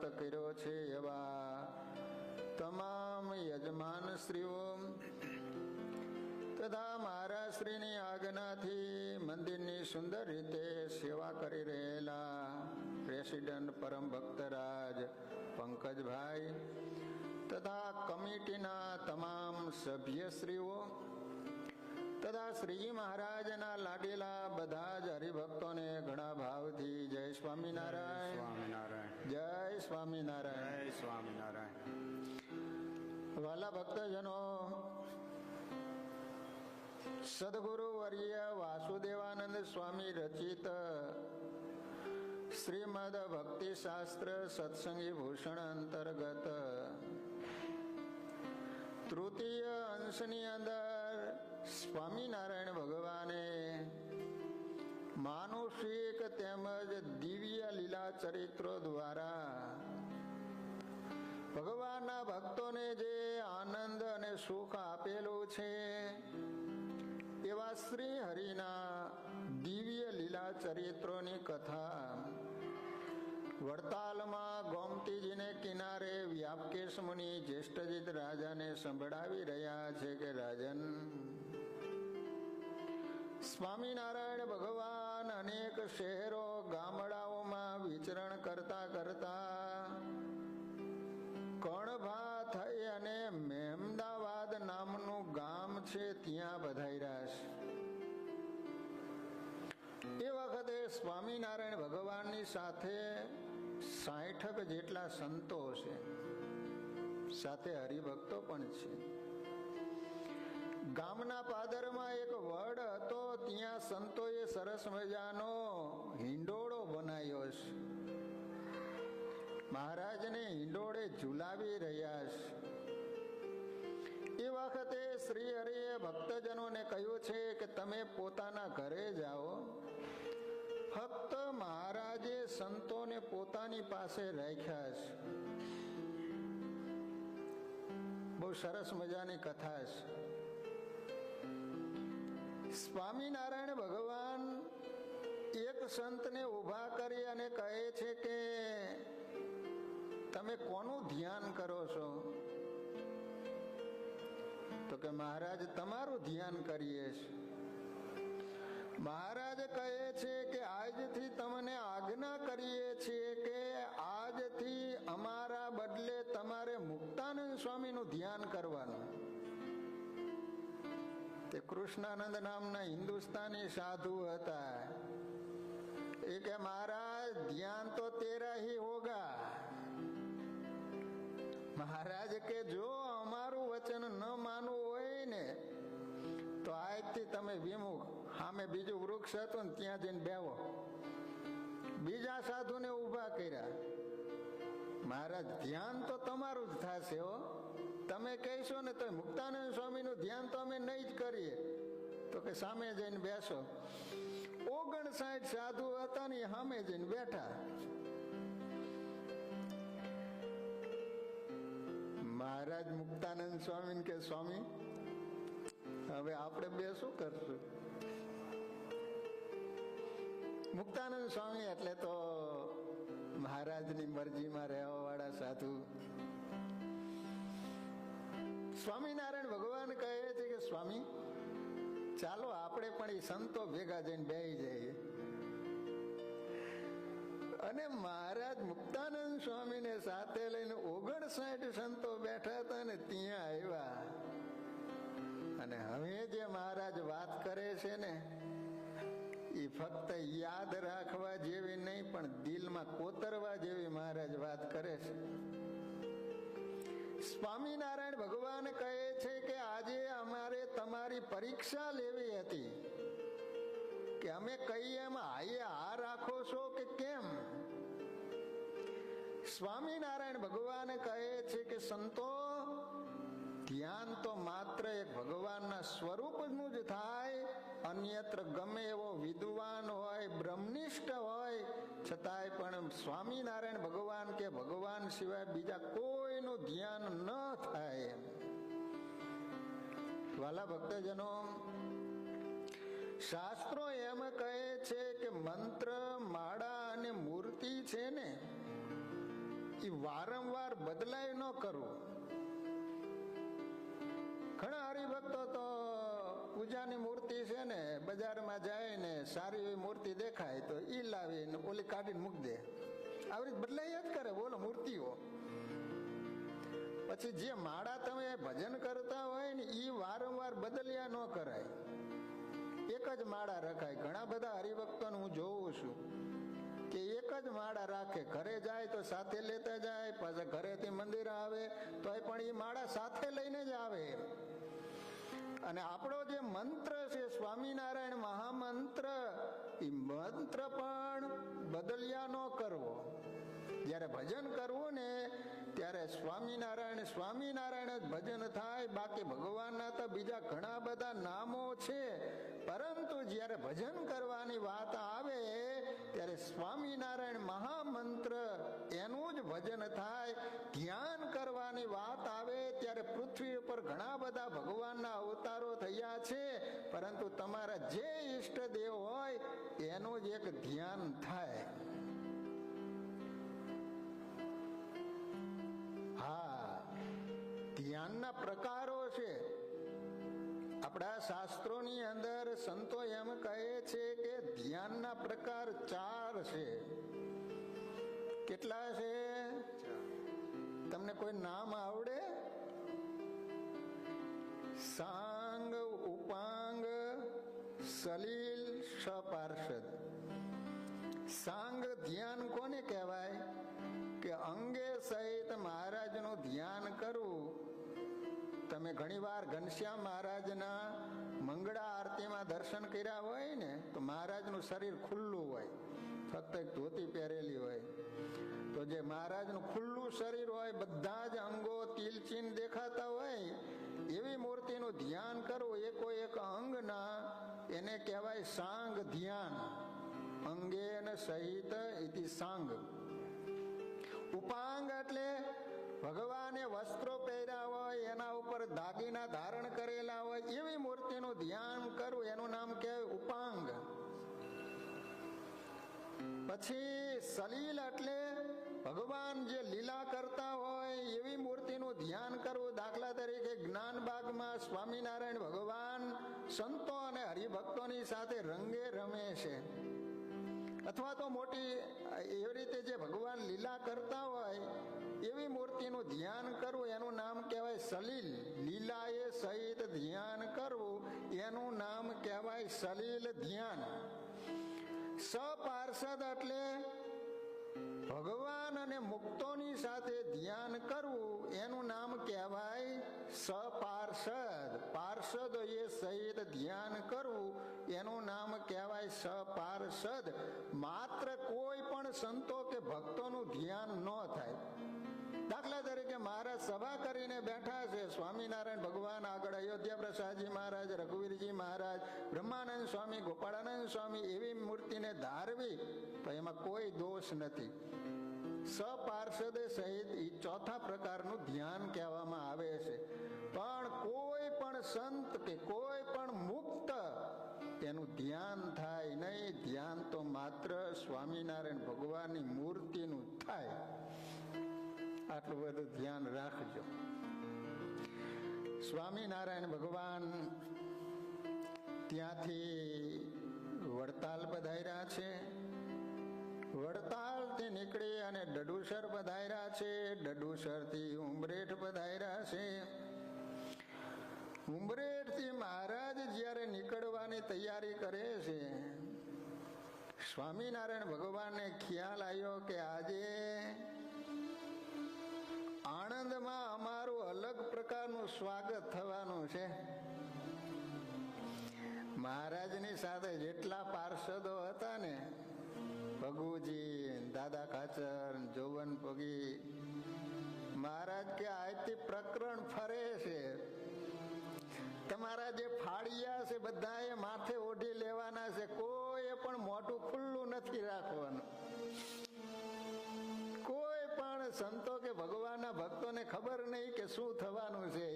પ્રાપ્ત કર્યો છે એવા તમામ યજમાન શ્રીઓ તથા મહારાજ શ્રીની આજ્ઞાથી મંદિરની સુંદર રીતે સેવા કરી રહેલા પ્રેસિડેન્ટ પરમ ભક્તરાજ પંકજભાઈ તથા કમિટીના તમામ સભ્યશ્રીઓ તથા શ્રીજી મહારાજના લાડેલા બધા જ હરિભક્તોને ઘણા ભાવથી જય સ્વામિનારાયણ જય સ્વામિનારાયણ જય સ્વામિનારાયણ. વાલા ભક્તજનો, સદગુરુ વર્ય વાસુદેવાનંદ સ્વામી રચિત શ્રીમદ ભક્તિ શાસ્ત્ર સત્સંગી ભૂષણ અંતર્ગત તૃતીય અંશની અંદર સ્વામિનારાયણ ભગવાને માનુષિક તેમજ દિવ્ય લીલા ચરિત્રો દ્વારા ભગવાનના ભક્તોને જે આનંદ અને સુખ આપેલું છે એવા શ્રી હરિના દિવ્ય લીલા ચરિત્રોની કથા વડતાલમાં ગોમતીજીને કિનારે વ્યાપકેશ મુનિ જ્યેષ્ઠજીત રાજાને સંભળાવી રહ્યા છે કે રાજન, સ્વામિનારાયણ ભગવાન અનેક શહેરો ગામડાઓમાં વિચરણ કરતા કરતા કણભા થઈ અને મહેમદાવાદ નામનું ગામ છે ત્યાં પધાર્યા છે. એ વખતે સ્વામિનારાયણ ભગવાનની સાથે 60 જેટલા સંતો છે, સાથે હરિભક્તો પણ છે. ગામના પાદરમાં એક વડ હતો, ત્યાં સંતોએ સરસ મજાનો હિંડોળો બનાવ્યો છે. મહારાજને હિંડોળે ઝુલાવી રહ્યા છે. એ વખતે શ્રી હરિએ ભક્તજનોને કહ્યું છે કે તમે પોતાના ઘરે જાઓ, ફક્ત મહારાજે સંતોને પોતાની પાસે રાખ્યા છે. બહુ સરસ મજાની કથા છે. સ્વામિનારાયણ ભગવાન એક સંતને ઉભા કરી અને કહે છે કે તમે કોનું ધ્યાન કરો છો? તો કે મહારાજ તમારું ધ્યાન કરીએ છીએ. મહારાજ કહે છે કે આજથી તમને આજ્ઞા કરીએ છીએ કે આજથી અમારા બદલે તમારે મુક્તાનંદ સ્વામીનું ધ્યાન કરવાનું. તે કૃષ્ણાનંદ નામના હિન્દુસ્તાની સાધુ હતા. એ કે મહારાજ ધ્યાન તો તેરા હી હોગા. મહારાજ કે જો અમારું વચન ન માનવું હોય ને તો આજથી તમે વિમુખ, સામે બીજું વૃક્ષ હતું ને ત્યાં જઈને બેહો. બીજા સાધુને ઉભા કર્યા. મહારાજ ધ્યાન તો તમારું જ થશે હો, તમે કહેશો ને તો મુક્તાનંદ સ્વામીનું ધ્યાન તો અમે નહીં જ કરીએ. તો કે સામે જઈને બેસો. 59 સાધુ હતા ને સામે જઈને બેઠા. મહારાજ મુક્તાનંદ સ્વામી કે સ્વામી હવે આપણે બે શું કરશું? મુક્તાનંદ સ્વામી એટલે તો મહારાજની મરજીમાં રહેવા વાળા સાધુ. સ્વામિનારાયણ ભગવાન કહે છે કે સ્વામી ચાલો આપણે પણ એ સંતો ભેગા જઈને બેસી જઈએ. અને મહારાજ મુક્તાનંદ સ્વામીને સાથે લઈને 59 સંતો બેઠા હતા ને ત્યાં આવ્યા. અને હવે જે મહારાજ વાત કરે છે ને એ ફક્ત યાદ રાખવા જેવી નહીં પણ દિલમાં કોતરવા જેવી મહારાજ વાત કરે છે. સ્વામિનારાયણ ભગવાન કહે છે કે આજે અમારે તમારી પરીક્ષા લેવી હતી કે અમે કહીએ એમ હાઈએ હા રાખો છો કે કેમ? સ્વામિનારાયણ ભગવાન કહે છે કે સંતો ધ્યાન તો માત્ર એક ભગવાનના સ્વરૂપનું જ થાય. અન્યત્ર ગમે એવો વિદ્વાન હોય, બ્રહ્મનિષ્ઠ હોય, છતાંય પણ સ્વામિનારાયણ ભગવાન કે ભગવાન સિવાય બીજા કોઈનું ધ્યાન ન થાય. વાલા ભક્તજનો, શાસ્ત્રો એમ કહે છે કે મંત્ર, માળા અને મૂર્તિ છે ને એ વારંવાર બદલાય ન કરવું. ઘણા હરિભક્તો તો પૂજાની મૂર્તિ છે ને બજારમાં જાય ને સારી એવી મૂર્તિ દેખાય તો ઈ લાવીને ઓલી કાઢીને મૂકી દે. આવી રીતે બદલાય જ કરે બોલો મૂર્તિઓ. પછી જે માળા તમે ભજન કરતા હોય ને ઈ વારંવાર બદલ્યા ન કરાય, એક જ માળા રખાય. ઘણા બધા હરિભક્તોને હું જોઉં છું કે એક જ માળા રાખે, ઘરે જાય તો સાથે લેતા જાય, પાછા ઘરેથી મંદિર આવે તો પણ એ માળા સાથે લઈને જ આવે. અને આપણો જે મંત્ર છે સ્વામિનારાયણ મહામંત્ર, એ મંત્ર પણ બદલ્યા ન કરવો. જયારે ભજન કરવું ને ત્યારે સ્વામિનારાયણ સ્વામિનારાયણ જ ભજન થાય. બાકી ભગવાનના તો બીજા ઘણા બધા નામો છે, પરંતુ જયારે ભજન કરવાની વાત આવે ત્યારે સ્વામિનારાયણ મહામંત્ર એનું જ ભજન થાય. ધ્યાન કરવાની વાત આવે ત્યારે પૃથ્વી ઉપર ઘણા બધા ભગવાનના અવતારો થયા છે, પરંતુ તમારા જે ઈષ્ટદેવ હોય એનું જ એક ધ્યાન થાય. હા, ધ્યાનના પ્રકારો છે. આપણા શાસ્ત્રોની અંદર સંતો એમ કહે છે કે ધ્યાનના પ્રકાર 4 છે. કેટલા છે? તમને કોઈ નામ આવડે? સાંગ, ઉપાંગ, સલીલ, સપાર્ષદ. સાંગ ધ્યાન કોને કહેવાય? કે અંગે સહિત મહારાજનું ધ્યાન કરવું. તમે ઘણીવાર ઘનશ્યામ મહારાજના મંગળા આરતીમાં દર્શન કર્યા હોય ને તો મહારાજનું શરીર ખુલ્લું હોય, ફક્ત એક ધોતી પહેરેલી હોય. તો જે મહારાજનું ખુલ્લું શરીર હોય, બધા જ અંગો તિલચીન દેખાતા હોય, એવી મૂર્તિનું ધ્યાન કરવું એકો એક અંગના, એને કહેવાય સાંગ ધ્યાન. અંગે સહિત ઇતિ સાંગ. ઉપાંગ એટલે ભગવાને વસ્ત્રો પહેર્યા હોય, એના ઉપર દાગીના ધારણ કરેલા હોય, એવી મૂર્તિનું ધ્યાન કરવું, એનું નામ કહેવાય ઉપાંગ. પછી સલીલ એટલે ભગવાન જે લીલા કરતા હોય એવી મૂર્તિનું ધ્યાન કરવું. દાખલા તરીકે જ્ઞાનબાગમાં સ્વામિનારાયણ ભગવાન સંતો અને હરિભક્તોની સાથે રંગે રમે છે, અથવા તો મોટી એવી રીતે જે ભગવાન લીલા કરતા હોય એવી મૂર્તિનું ધ્યાન કરવું, એનું નામ કહેવાય સલીલ. લીલાએ સહિત ધ્યાન કરવું, એનું નામ કહેવાય સલીલ ધ્યાન. સપાર્ષદ એટલે ભગવાન અને મુક્તોની સાથે ધ્યાન કરવું, એનું નામ કહેવાય સપાર્ષદ. પાર્ષદોએ સહિત ધ્યાન કરવું, એનું નામ કહેવાય સપાર્ષદ. માત્ર કોઈ પણ સંતો કે ભક્તોનું ધ્યાન ન થાય. દાખલા તરીકે મહારાજ સભા કરીને બેઠા છે, સ્વામિનારાયણ ભગવાન આગળ, અયોધ્યા પ્રસાદજી મહારાજ, રઘુવીરજી મહારાજ, બ્રહ્માનંદ સ્વામી, ગોપાળાનંદ સ્વામી, એવી મૂર્તિને ધારવી તો એમાં કોઈ દોષ નથી. સપાર્ષદે સહિત એ ચોથા પ્રકારનું ધ્યાન કહેવામાં આવે છે. પણ કોઈ પણ સંત કે કોઈ પણ મુક્ત એનું ધ્યાન થાય નહીં. ધ્યાન તો માત્ર સ્વામિનારાયણ ભગવાનની મૂર્તિનું થાય. આટલું બધું ધ્યાન રાખજો. સ્વામિનારાયણ ભગવાન ત્યાંથી વડતાલ પધાર્યા છે. વડતાલ થી નીકળી અને ડડુસર પધાર્યા છે. ડડુસર થી ઉમરેઠ પધાર્યા છે. ઉમરેઠ થી મહારાજ જયારે નીકળવાની તૈયારી કરે છે, સ્વામિનારાયણ ભગવાનને ખ્યાલ આવ્યો કે આજે આણંદમાં અમારું અલગ પ્રકારનું સ્વાગત થવાનું છે. મહારાજની સાથે જેટલા પાર્ષદો હતા ને, ભગુજી, દાદા ખાચર, જોવન પગી, મહારાજ કે આજથી પ્રકરણ ફરે છે. તમારા જે ફાળિયા છે બધા એ માથે ઓઢી લેવાના છે. કોઈ પણ મોઢું ખુલ્લું નથી રાખવાનું. કોઈ પણ સંતો કે ભગવાનના ભક્તોને ખબર નહીં કે શું થવાનું છે.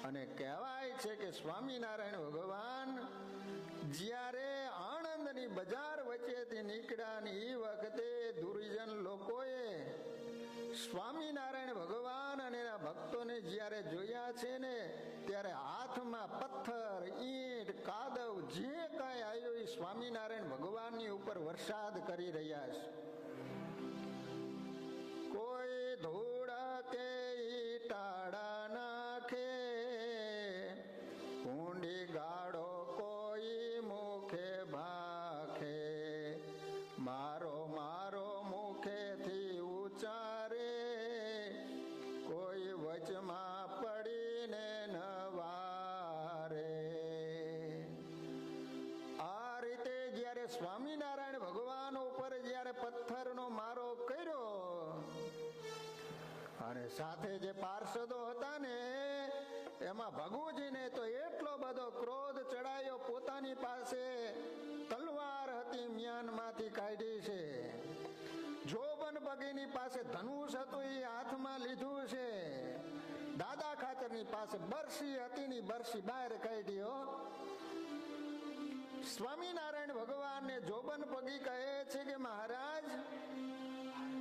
અને કહેવાય છે કે સ્વામિનારાયણ ભગવાન જ્યારે આણંદની બજાર વચ્ચેથી નીકળ્યા ને એ વખતે દુર્જન લોકોએ સ્વામિનારાયણ ભગવાન અને એના ભક્તોને જ્યારે જોયા છે ને ત્યારે હાથમાં પથ્થર, ઈંટ, કાદવ જે કાંઈ આવ્યું એ સ્વામિનારાયણ ભગવાનની ઉપર વરસાદ કરી રહ્યા છે. કોઈ ધૂળ કે ઈટાડા નાખે, ઊંડી ગાડો કોઈ મુખે ભાખે, મારો મારો મુખેથી ઉચ્ચારે, કોઈ વચમાં પડીને ન વારે. આ રીતે જ્યારે સ્વામિનારાયણ ભગવાન ઉપર જ્યારે પથ્થરનો મારો કર્યો અને સાથે જે પાર્ષદો હતા ને એમાં ભગુજીને તો એટલો બધો ક્રોધ ચડાયો, પોતાની પાસે તલવાર હતી મ્યાનમાંથી કાઢી છે, જોબન બગીની પાસે ધનુષ હતું એ હાથમાં લીધું છે, દાદા ખાચરની પાસે બરસી હતી ની બરસી બહાર કાઢ્યો. સ્વામિનારાયણ ભગવાનને જોબન પગી કહે છે કે મહારાજ,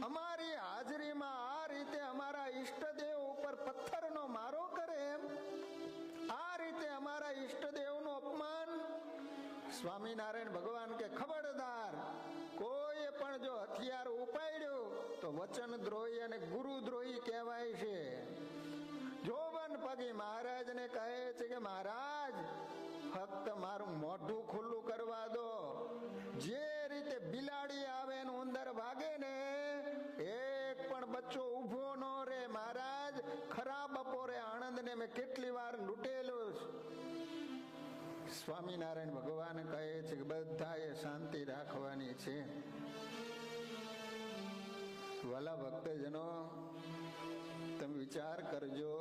અમારી હાજરીમાં આ રીતે અમારા ઈષ્ટદેવ ઉપર પથ્થરનો મારો કરે એમ, આ રીતે અમારા ઈષ્ટદેવનું અપમાન. સ્વામિનારાયણ ભગવાન કે ખબરદાર, કોઈ પણ જો હથિયાર ઉપાડ્યું તો વચન દ્રોહી અને ગુરુ દ્રોહી કહેવાય છે. જોબન પગી મહારાજને કહે છે કે મહારાજ, ફક્ત મારું મોઢું ખુલ્લું કરવા દો. જે રીતે બિલાડી આવે ને ઉંદર ભાગે ને, એક પણ બચ્ચો ઉભો ન રે મહારાજ. ખરા બપોરે આણંદને મેં કેટલી વાર લૂંટેલું. સ્વામિનારાયણ ભગવાન કહે છે કે બધાએ શાંતિ રાખવાની છે. વાલા ભક્તજનો, તમે વિચાર કરજો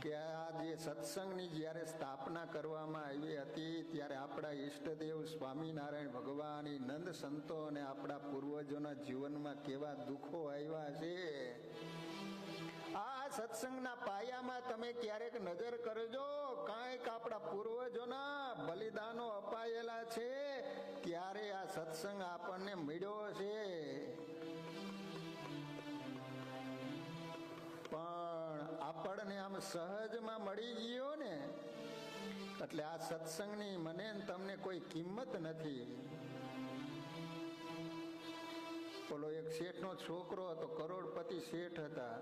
કે આ જે સત્સંગની જ્યારે સ્થાપના કરવામાં આવી હતી ત્યારે આપણા ઈષ્ટદેવ સ્વામિનારાયણ ભગવાન, નંદ સંતો અને આપણા પૂર્વજોના જીવનમાં કેવા દુઃખો આવ્યા છે. આ સત્સંગના પાયામાં તમે ક્યારેક નજર કરજો, કાંઈક આપણા પૂર્વજોના બલિદાનો અપાયેલા છે ત્યારે આ સત્સંગ આપણને મળ્યો છે. પણ આપણને આમ સહજમાં મળી ગયો ને એટલે આ સત્સંગની મને તમને કોઈ કિંમત નથી. બોલો, એક શેઠનો છોકરો હતો, કરોડપતિ શેઠ હતા.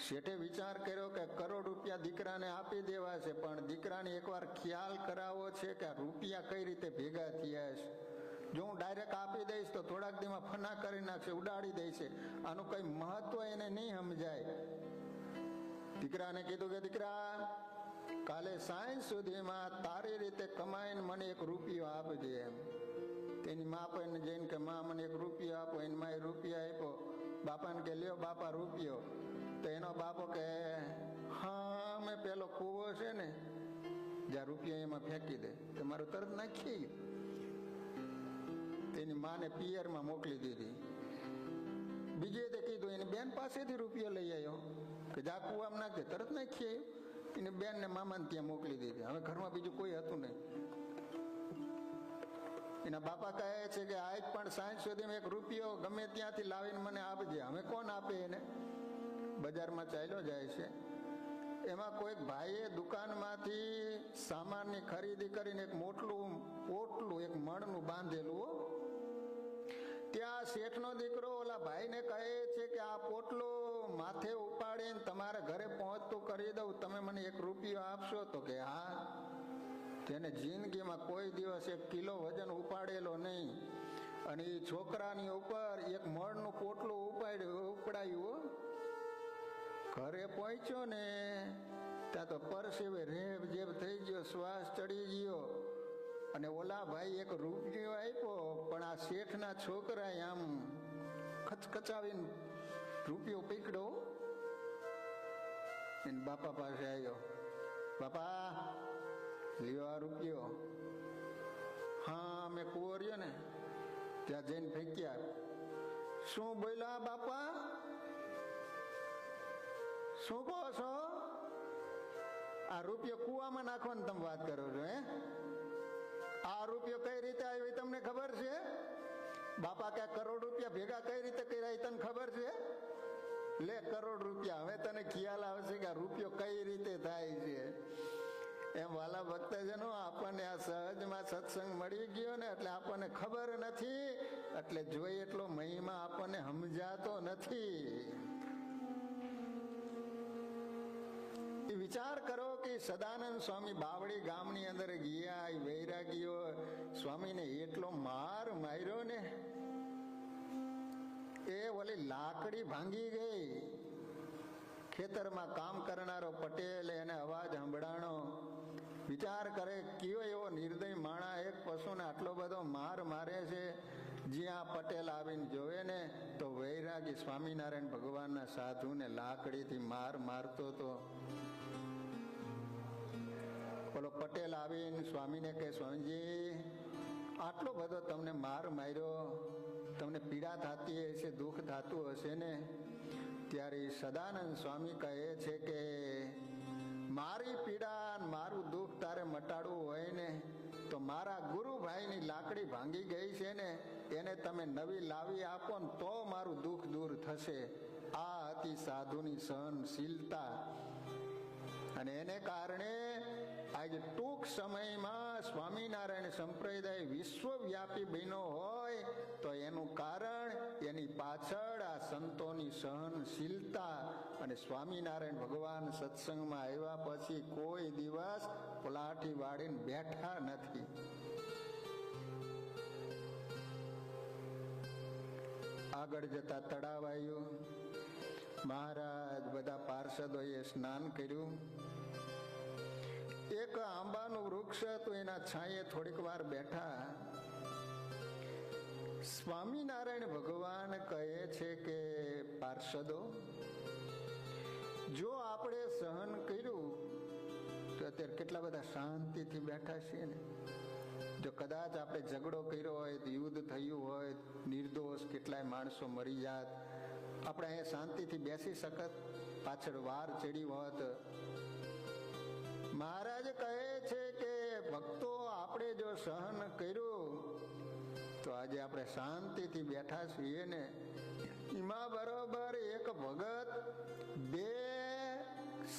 શેઠે વિચાર કર્યો કે કરોડ રૂપિયા દીકરાને આપી દેવા છે, પણ દીકરાને એકવાર ખ્યાલ કરાવવો છે કે આ રૂપિયા કઈ રીતે ભેગા થયા છે. જો હું ડાયરેક્ટ આપી દઈશ તો થોડાક દીમાં ફના કરી નાખશે, ઉડાડી દેશે, આનું કઈ મહત્વ એને નહીં સમજાય. દીકરાને કીધું કે દીકરા, કાલે સાંજ સુધીમાં તારી રીતે કમાઈને મને એક રૂપિયો આપજે એમ. તેની મા પણ જઈને કે માં મને એક રૂપિયો આપો. એની માએ રૂપિયો આપ્યો. બાપાને કે લ્યો બાપા રૂપિયો. તો એનો બાપો કે હા, મેં પેલો કૂવો છે ને જ્યાં રૂપિયો એમાં ફેંકી દે, તો મારું તરત નાખી. તેની માને પિયરમાં મોકલી દીધી. બીજે તે કીધું એની બેન પાસેથી રૂપિયો લઈ આવ્યો કે જા કુવામાં નાખે, તરત નાખી આવ્યો. એની બેન ને મામાને ત્યાં મોકલી દીધી. હવે ઘરમાં બીજું કોઈ હતું નહીં. એના બાપા કહે છે કે આજ પણ સાંજ સુધી એક રૂપિયો ગમે ત્યાંથી લાવીને મને આપજે. હવે કોણ આપે એને? બજારમાં ચાલ્યો જાય છે. એમાં કોઈક ભાઈએ દુકાનમાંથી સામાનની ખરીદી કરીને એક મોટલું પોટલું, એક મણનું બાંધેલું. ત્યાં શેઠનો દીકરો ઓલા ભાઈને કહે છે કે આ પોટલું માથે ઉપાડીને તમારા ઘરે પહોંચતું કરી દઉં, તમે મને એક રૂપિયો આપશો? તો કે હા. તેને જિંદગીમાં કોઈ દિવસ 1 કિલો વજન ઉપાડેલો નહીં, અને એ છોકરાની ઉપર એક મળનું પોટલું ઉપડાયું. ઘરે પહોંચ્યો ને ત્યાં તો પરસેવે રેબ જેબ થઈ ગયો, શ્વાસ ચડી ગયો. અને ઓલા ભાઈ એક રૂપિયો આપ્યો, પણ આ શેઠના છોકરાએ આમ ખચખચાવીને રૂપિયો પકડ્યો. એને બાપા પાસે આવ્યો. બાપા લ્યો આ રૂપિયો. હા, મેં કૂવો રહ્યો ને ત્યાં જઈને ફેંક્યા. શું બોલ્યા બાપા? શું કહો છો? આ રૂપિયો કુવામાં નાખવાની તમે વાત કરો છો? આ રૂપિયો કઈ રીતે આવ્યો તમને ખબર છે? બાપા કે કરોડ રૂપિયા ભેગા કઈ રીતે કર્યા એ તને ખબર છે? લે કરોડ રૂપિયા, હવે તને ખ્યાલ આવશે કે આ રૂપિયો કઈ રીતે થાય છે. એમ વાલા ભક્તજનો, આપણને આ સહજમાં સત્સંગ મળી ગયો ને એટલે આપણને ખબર નથી, એટલે જોઈ એટલો મહિમા આપણને સમજાતો નથી. વિચાર કરો કે સદાનંદ સ્વામી બાવળી ગામની અંદર ગયા, વૈરાગીઓ સ્વામીને એટલો માર માર્યો ને, એ ઓલી લાકડી ભાંગી ગઈ. ખેતરમાં કામ કરનારો પટેલ એને અવાજ સંભળાણો. વિચાર કરે કયો એવો નિર્દય માણા એક પશુને આટલો બધો માર મારે છે. જ્યાં પટેલ આવીને જોવે ને તો વૈરાગી સ્વામિનારાયણ ભગવાનના સાધુને લાકડીથી માર મારતો હતો. બોલો પટેલ આવીને સ્વામીને કહે, સ્વામીજી આટલો બધો તમને માર માર્યો, તમને પીડા થતી હશે, દુઃખ થતું હશે ને? ત્યારે સદાનંદ સ્વામી કહે છે કે મારી પીડા મારું દુઃખ તારે મટાડવું હોય ને તો મારા ગુરુભાઈની લાકડી ભાંગી ગઈ છે ને, એને તમે નવી લાવી આપો ને તો મારું દુઃખ દૂર થશે. આ હતી સાધુની સહનશીલતા. અને એને કારણે આજે ટૂંક સમયમાં સ્વામિનારાયણ સંપ્રદાય વિશ્વવ્યાપી બન્યો હોય તો એનું કારણ એની પાછળ આ સંતોની સહનશીલતા. અને સ્વામિનારાયણ ભગવાન સત્સંગમાં આવ્યા પછી કોઈ દિવસ પલાઠી વાળીને બેઠા નથી. આગળ જતા તળાવ આવ્યું. મહારાજ બધા પાર્ષદોએ સ્નાન કર્યું. એક આંબાનું વૃક્ષ હતું, એના છાંયે થોડીક વાર બેઠા. સ્વામિનારાયણ ભગવાન કહે છે કે પાર્ષદો, જો આપણે સહન કર્યું તો અત્યારે કેટલા બધા શાંતિથી બેઠા છીએ ને. જો કદાચ આપણે ઝઘડો કર્યો હોય, યુદ્ધ થયું હોય, નિર્દોષ કેટલાય માણસો મરી જાત, આપણે અહીંયા શાંતિથી બેસી શકત? પાછળ વાર ચડી હોત. મહારાજ કહે છે કે ભક્તો, આપણે જો સહન કર્યું તો આજે આપણે શાંતિથી બેઠા છીએ ને. એમાં બરોબર એક ભગત બે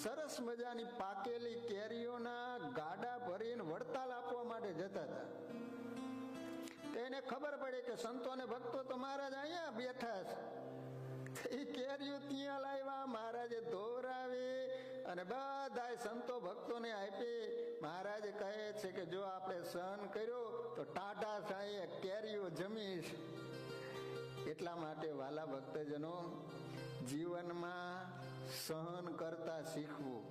સરસ મજાની પાકેલી કેરીઓના ગાડા ભરીને વડતાલ આપવા માટે જતા હતા. એને ખબર પડી કે સંતો ને ભક્તો તો મહારાજ અહીંયા બેઠા છે. એ કેરીઓ ત્યાં લાવ્યા, મહારાજે ધોરાવી અને બધા સંતો ભક્તોને આપી. મહારાજ કહે છે કે જો આપણે સહન કર્યું તો ટાટા સાંઈએ કેરીઓ જમીશ. એટલા માટે વાલા ભક્તજનો, જીવનમાં સહન કરતા શીખવું.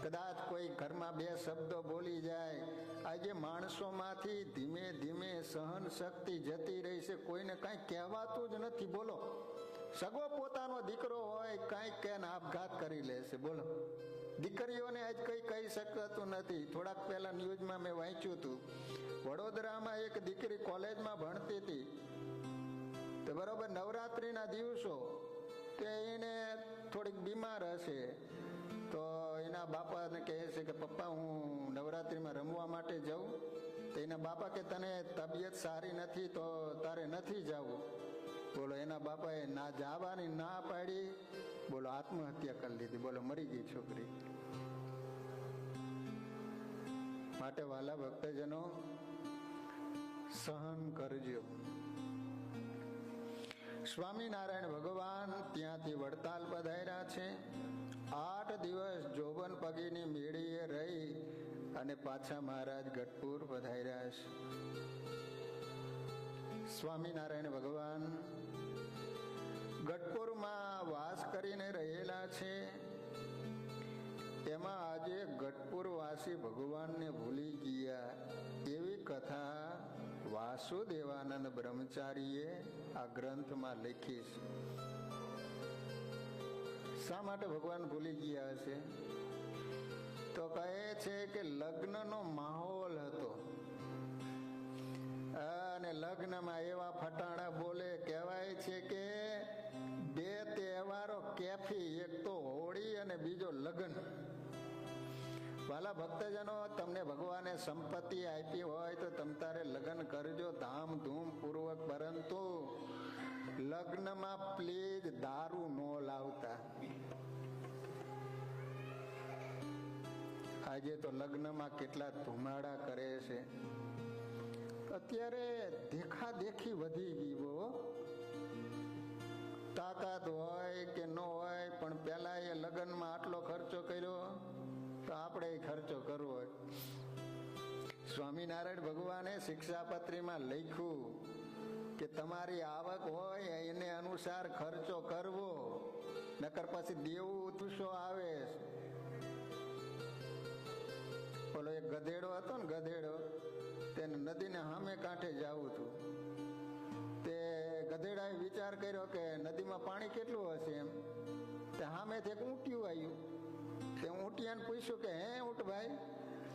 કદાચ કોઈ ઘરમાં બે શબ્દો બોલી જાય, આજે માણસોમાંથી ધીમે ધીમે સહન શક્તિ જતી રહી છે. કોઈને કાંઈ કહેવાતું જ નથી. બોલો, સગો પોતાનો દીકરો હોય કાંઈક કે આપઘાત કરી લેશે. બોલો, દીકરીઓને આજ કઈ કહી શકાતું નથી. થોડાક પહેલા ન્યૂઝમાં મેં વાંચ્યું હતું, વડોદરામાં એક દીકરી કોલેજમાં ભણતી હતી. તો બરોબર નવરાત્રીના દિવસો, કે એને થોડીક બીમાર હશે તો એના બાપાને કહે છે કે પપ્પા હું નવરાત્રીમાં રમવા માટે જાઉં. તો એના બાપા કે તને તબિયત સારી નથી તો તારે નથી જવું. બોલો, એના બાપાએ ના જવાની ના પાડી. બોલો, આત્મહત્યા કરી લીધી. બોલો, મરી ગઈ છોકરી. માટે વાલા ભક્તજનો, સહન કરજો. સ્વામિનારાયણ ભગવાન ત્યાંથી વડતાલ પધાર્યા છે. 8 દિવસ જોબન પગીની મેળીએ રહી અને પાછા મહારાજ ગઢપુર પધાર્યા છે. સ્વામિનારાયણ ભગવાન ગઢપુરમાં વાસ કરીને રહેલા છે. એમાં આજે ગઢપુર વાસી ભગવાનને ભૂલી ગયા એવી કથા વાસુદેવાનંદ બ્રહ્મચારીએ આ ગ્રંથમાં લખી છે. શા માટે ભગવાન ભૂલી ગયા હશે? તો કહે છે કે લગ્નનો માહોલ હતો અને લગ્નમાં એવા ફટાણા બોલે, કહેવાય છે કે 2 તહેવારો કેફી, એક તો હોળી અને બીજો લગ્ન. વાલા ભક્તજનો, તમને ભગવાને સંપત્તિ આપી હોય તો તમ તારે લગ્ન કરજો, ધામધૂમ પૂર્વક તું લગ્નમાં પ્લીઝ દારૂ નો લાવતા. આજે તો લગ્નમાં કેટલા ધુમાડા કરે છે. અત્યારે દેખાદેખી વધી ગઈ. બહુ તાકાત હોય કે ન હોય, પણ પેલા એ લગ્નમાં આટલો ખર્ચો કર્યો તો આપણે ખર્ચો કરવો હોય. સ્વામિનારાયણ ભગવાને શિક્ષાપત્રીમાં લખ્યું કે તમારી આવક હોય એને અનુસાર ખર્ચો કરવો, નકર પછી દેવું તુસો આવે. બોલો એક ગધેડો હતો ને, ગધેડો તેને નદીને સામે કાંઠે જવું હતું. તે ગધેડાએ વિચાર કર્યો કે નદીમાં પાણી કેટલું હશે એમ. તે સામેથી એક ઊંટિયું આવ્યું. તે ઊંટિયાને પૂછ્યું કે હે ઊંટભાઈ,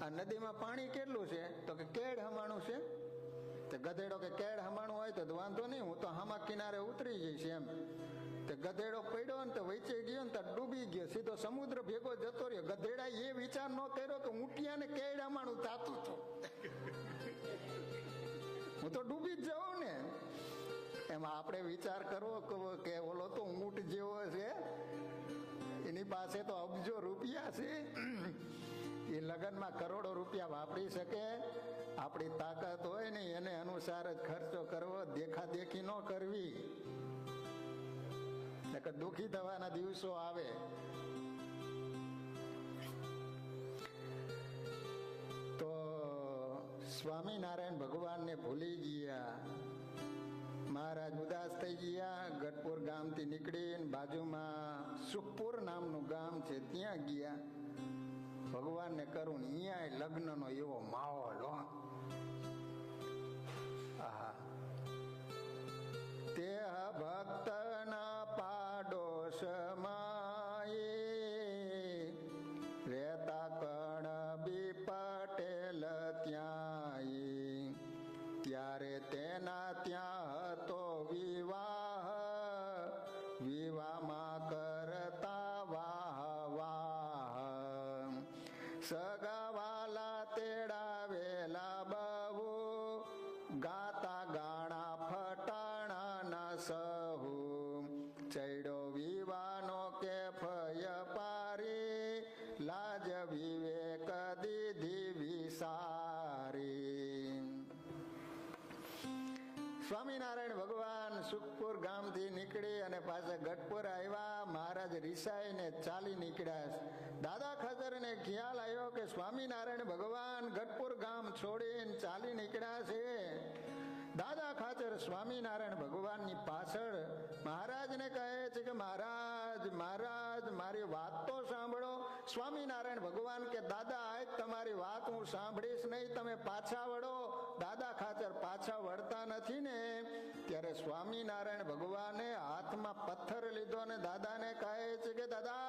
આ નદીમાં પાણી કેટલું છે? તો કે કેડ હમાણું છે. તે ગધેડો કે કેડ હમાણું હોય તો વાંધો નહીં, હું તો હામા કિનારે ઉતરી જઈશ એમ. તે ગધેડો પડ્યો ને તો વચ્ચે ગયો ને તો ડૂબી ગયો, સીધો સમુદ્ર ભેગો જતો રહ્યો. ગધેડા એ વિચાર ન કર્યો કે ઊંટિયાને કેડ હમાણું થાતું હતું, હું તો ડૂબી જ જાઉં ને. એમાં આપણે વિચાર કરવો કે ઓલો તો ઊંટ જેવો છે, એની પાસે તો અબજો રૂપિયા છે, એ લગ્નમાં કરોડો રૂપિયા વાપરી શકે. આપણી તાકાત હોય ને એને અનુસાર જ ખર્ચો કરવો, દેખાદેખી ન કરવી, નકર દુઃખી થવાના દિવસો આવે. તો સ્વામિનારાયણ ભગવાનને ભૂલી ગયા. મહારાજ ઉદાસ થઈ ગયા. ગઢપુર ગામથી નીકળીને બાજુમાં સુખપુર નામનું ગામ છે, ત્યાં ગયા. ભગવાનને કરું, અહીંયા લગ્નનો એવો માહોલ. આહા, તે ભક્તના પાડોશમાં રહેતા કણ બી પટેલ ત્યાં, ત્યારે તેના ત્યાં હતો વિવાહ, વિવાહમાં કરતા વાહ વાહ, સગાવાલા તેડાવેલા બહુ, ગાતા ગાણા ફટાણાના સહુ, ચૈડો વિવાનો કે ફય પારી, લાજ વિવેક દીધી વિસારી. સ્વામિનારાયણ ભગવાન સુખપુર ગામથી નીકળી અને પાછા ગઢપુર આવ્યા. મહારાજ રિસાઈને ચાલી નીકળ્યા. દાદા ખાચરને ખ્યાલ આવ્યો કે સ્વામિનારાયણ ભગવાન ગઢપુર ગામ છોડીને ચાલી નીકળ્યા છે. દાદા ખાચર સ્વામિનારાયણ ભગવાનની પાછળ મહારાજને કહે છે કે મહારાજ, મહારાજ મારી વાત તો સાંભળો. સ્વામિનારાયણ ભગવાન કે દાદા આજ તમારી વાત હું સાંભળીશ નહીં, તમે પાછા વળો. દાદા ખાચર પાછા વળતા નથી ને, ત્યારે સ્વામિનારાયણ ભગવાને હાથમાં પથ્થર લીધો અને દાદાને કહે છે કે દાદા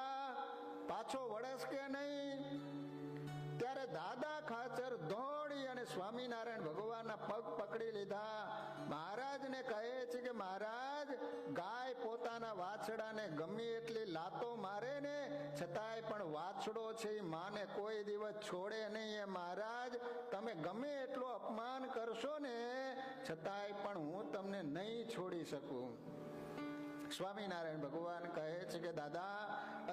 પાછો વળસ કે નહીં. ત્યારે દાદા ખાચર દોડી અને સ્વામિનારાયણ ભગવાનના પગ પકડી લીધા. મહારાજને કહે છે કે મહારાજ, ગાય પોતાના વાછડાને ગમે એટલી લાતો મારે ને છતાંય પણ વાછડો છે એ માને કોઈ દિવસ છોડે નહીં. એ મહારાજ, તમે ગમે એટલું અપમાન કરશો ને છતાંય પણ હું તમને નહીં છોડી શકું. સ્વામિનારાયણ ભગવાન કહે છે કે દાદા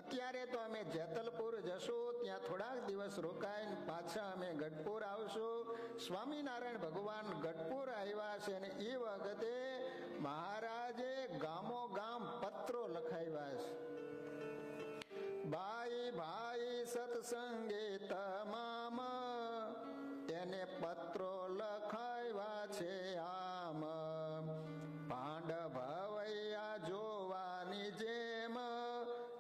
અત્યારે તો અમે જેતલપુર જશું, ત્યાં થોડાક દિવસ રોકાઈને પાછા અમે ગઢપુર આવશું. સ્વામિનારાયણ ભગવાન ગઢપુર આવ્યા છે અને એ વખતે મહારાજે ગામો ગામ પત્રો લખાવ્યા છે. ભાઈ ભાઈ સત્સંગે તમામ એને પત્રો લખાવ્યા છે આમ, પાંડવ ભવૈયા જોવાની જેમ,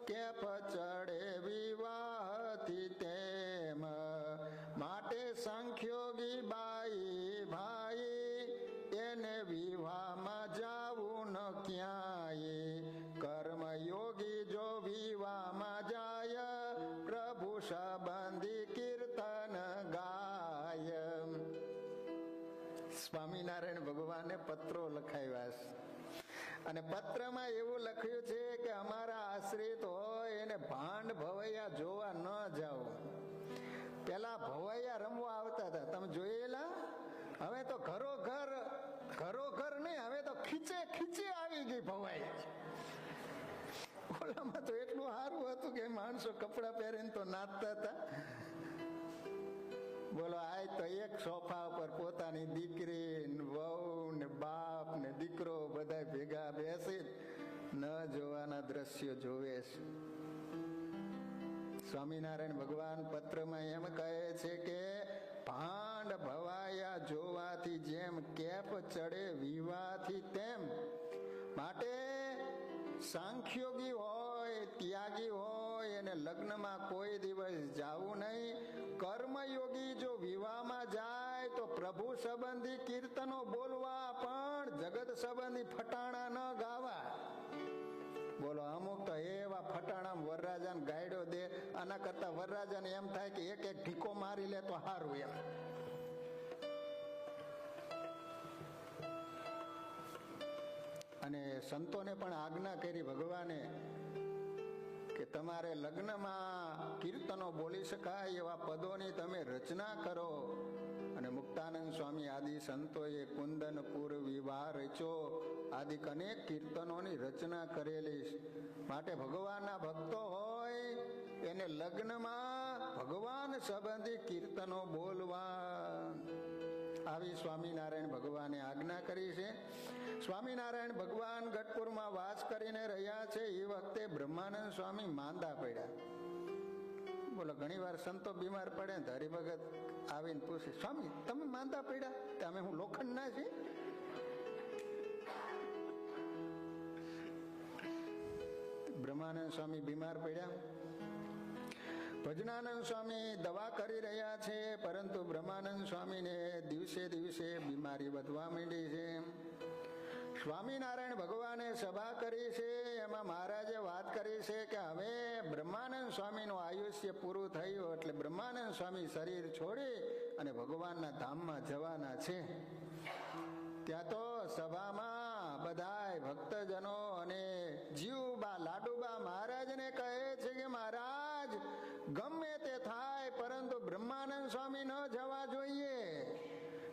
કેફ ચડે વિવાહથી તેમ, માટે સંખ્યોગી બાઈ ભાઈ એને વિવાહમાં જાવું ન ક્યાંય, કર્મયોગી જો વિવાહમાં જાય, પ્રભુ સંબંધી કીર્તન ગાય. સ્વામિનારાયણ ભગવાને પત્રો લખાવ્યા છે અને પત્રમાં એવું લખ્યું છે કે અમારા આશ્રિત હોય એને ભાંડ ભવૈયા જોવા ન જાઓ. પેલા ભવૈયા રમવા આવતા હતા, તમે જોયેલા? હવે તો ઘરો ઘર નહીં, હવે તો ખીચે ખીચે આવી ગઈ ભવાઈ. ઓલામાં તો એટલું સારું હતું કે માણસો કપડા પહેરીને તો નાચતા હતા. બોલો, આ તો એક સોફા ઉપર પોતાની દીકરી, વહુ ને બાપ ને દીકરો બધા ભેગા બેસી ન જોવાના દ્રશ્યો જોવે છે. સ્વામિનારાયણ ભગવાન પત્રમાં એમ કહે છે કે ભાંડ ભવાયા જોવાથી જેમ કેપ ચડે વિવાહથી તેમ. માટે સાંખ્યોગી હોય, ત્યાગી હોય એને લગ્નમાં કોઈ દિવસ જાવું નહીં. કર્મયોગી જો વિવાહમાં જાય તો પ્રભુ સંબંધી કીર્તનો બોલવા, પણ જગત સંબંધી ફટાણા ન ગાવા. બોલો, અમુક તો એવા ફટાણા વરરાજાને ગાયડો દે, આના કરતા વરરાજાને એમ થાય કે એક એક ઢીકો મારી લે તો સારું એમ. અને સંતોને પણ આજ્ઞા કરી ભગવાને કે તમારે લગ્નમાં કીર્તનો બોલી શકાય એવા પદોની તમે રચના કરો. અને મુક્તાનંદ સ્વામી આદિ સંતોએ કુંદનપુર વિવાહ રચ્યો આદિ અનેક કીર્તનોની રચના કરેલી. માટે ભગવાનના ભક્તો હોય એને લગ્નમાં ભગવાન સંબંધી કીર્તનો બોલવા, આવી સ્વામિનારાયણ ભગવાને આજ્ઞા કરી છે. સ્વામિનારાયણ ભગવાન ગઢપુરમાં વાસ કરીને રહ્યા છે એ વખતે બ્રહ્માનંદ સ્વામી માંદા પડ્યા. બોલો, ઘણી વાર સંતો બીમાર પડે ને હરિભગત આવીને પૂછે, સ્વામી તમે માંદા પડ્યા? તમે હું લોખંડ ના છે? બ્રહ્માનંદ સ્વામી બીમાર પડ્યા. ભજનાનંદ સ્વામી દવા કરી રહ્યા છે, પરંતુ બ્રહ્માનંદ સ્વામીને દિવસે દિવસે બીમારી વધવા માંડી છે. સ્વામિનારાયણ ભગવાને સભા કરી છે, એમાં મહારાજે વાત કરી છે કે હવે બ્રહ્માનંદ સ્વામીનું આયુષ્ય પૂરું થયું એટલે બ્રહ્માનંદ સ્વામી શરીર છોડી અને ભગવાનના ધામમાં જવાના છે. ત્યાં તો સભામાં બધાય ભક્તજનો અને જીવબા લાડુબા મહારાજને કહે છે કે મહારાજ ગમે તે થાય પરંતુ બ્રહ્માનંદ સ્વામી ન જવા જોઈએ.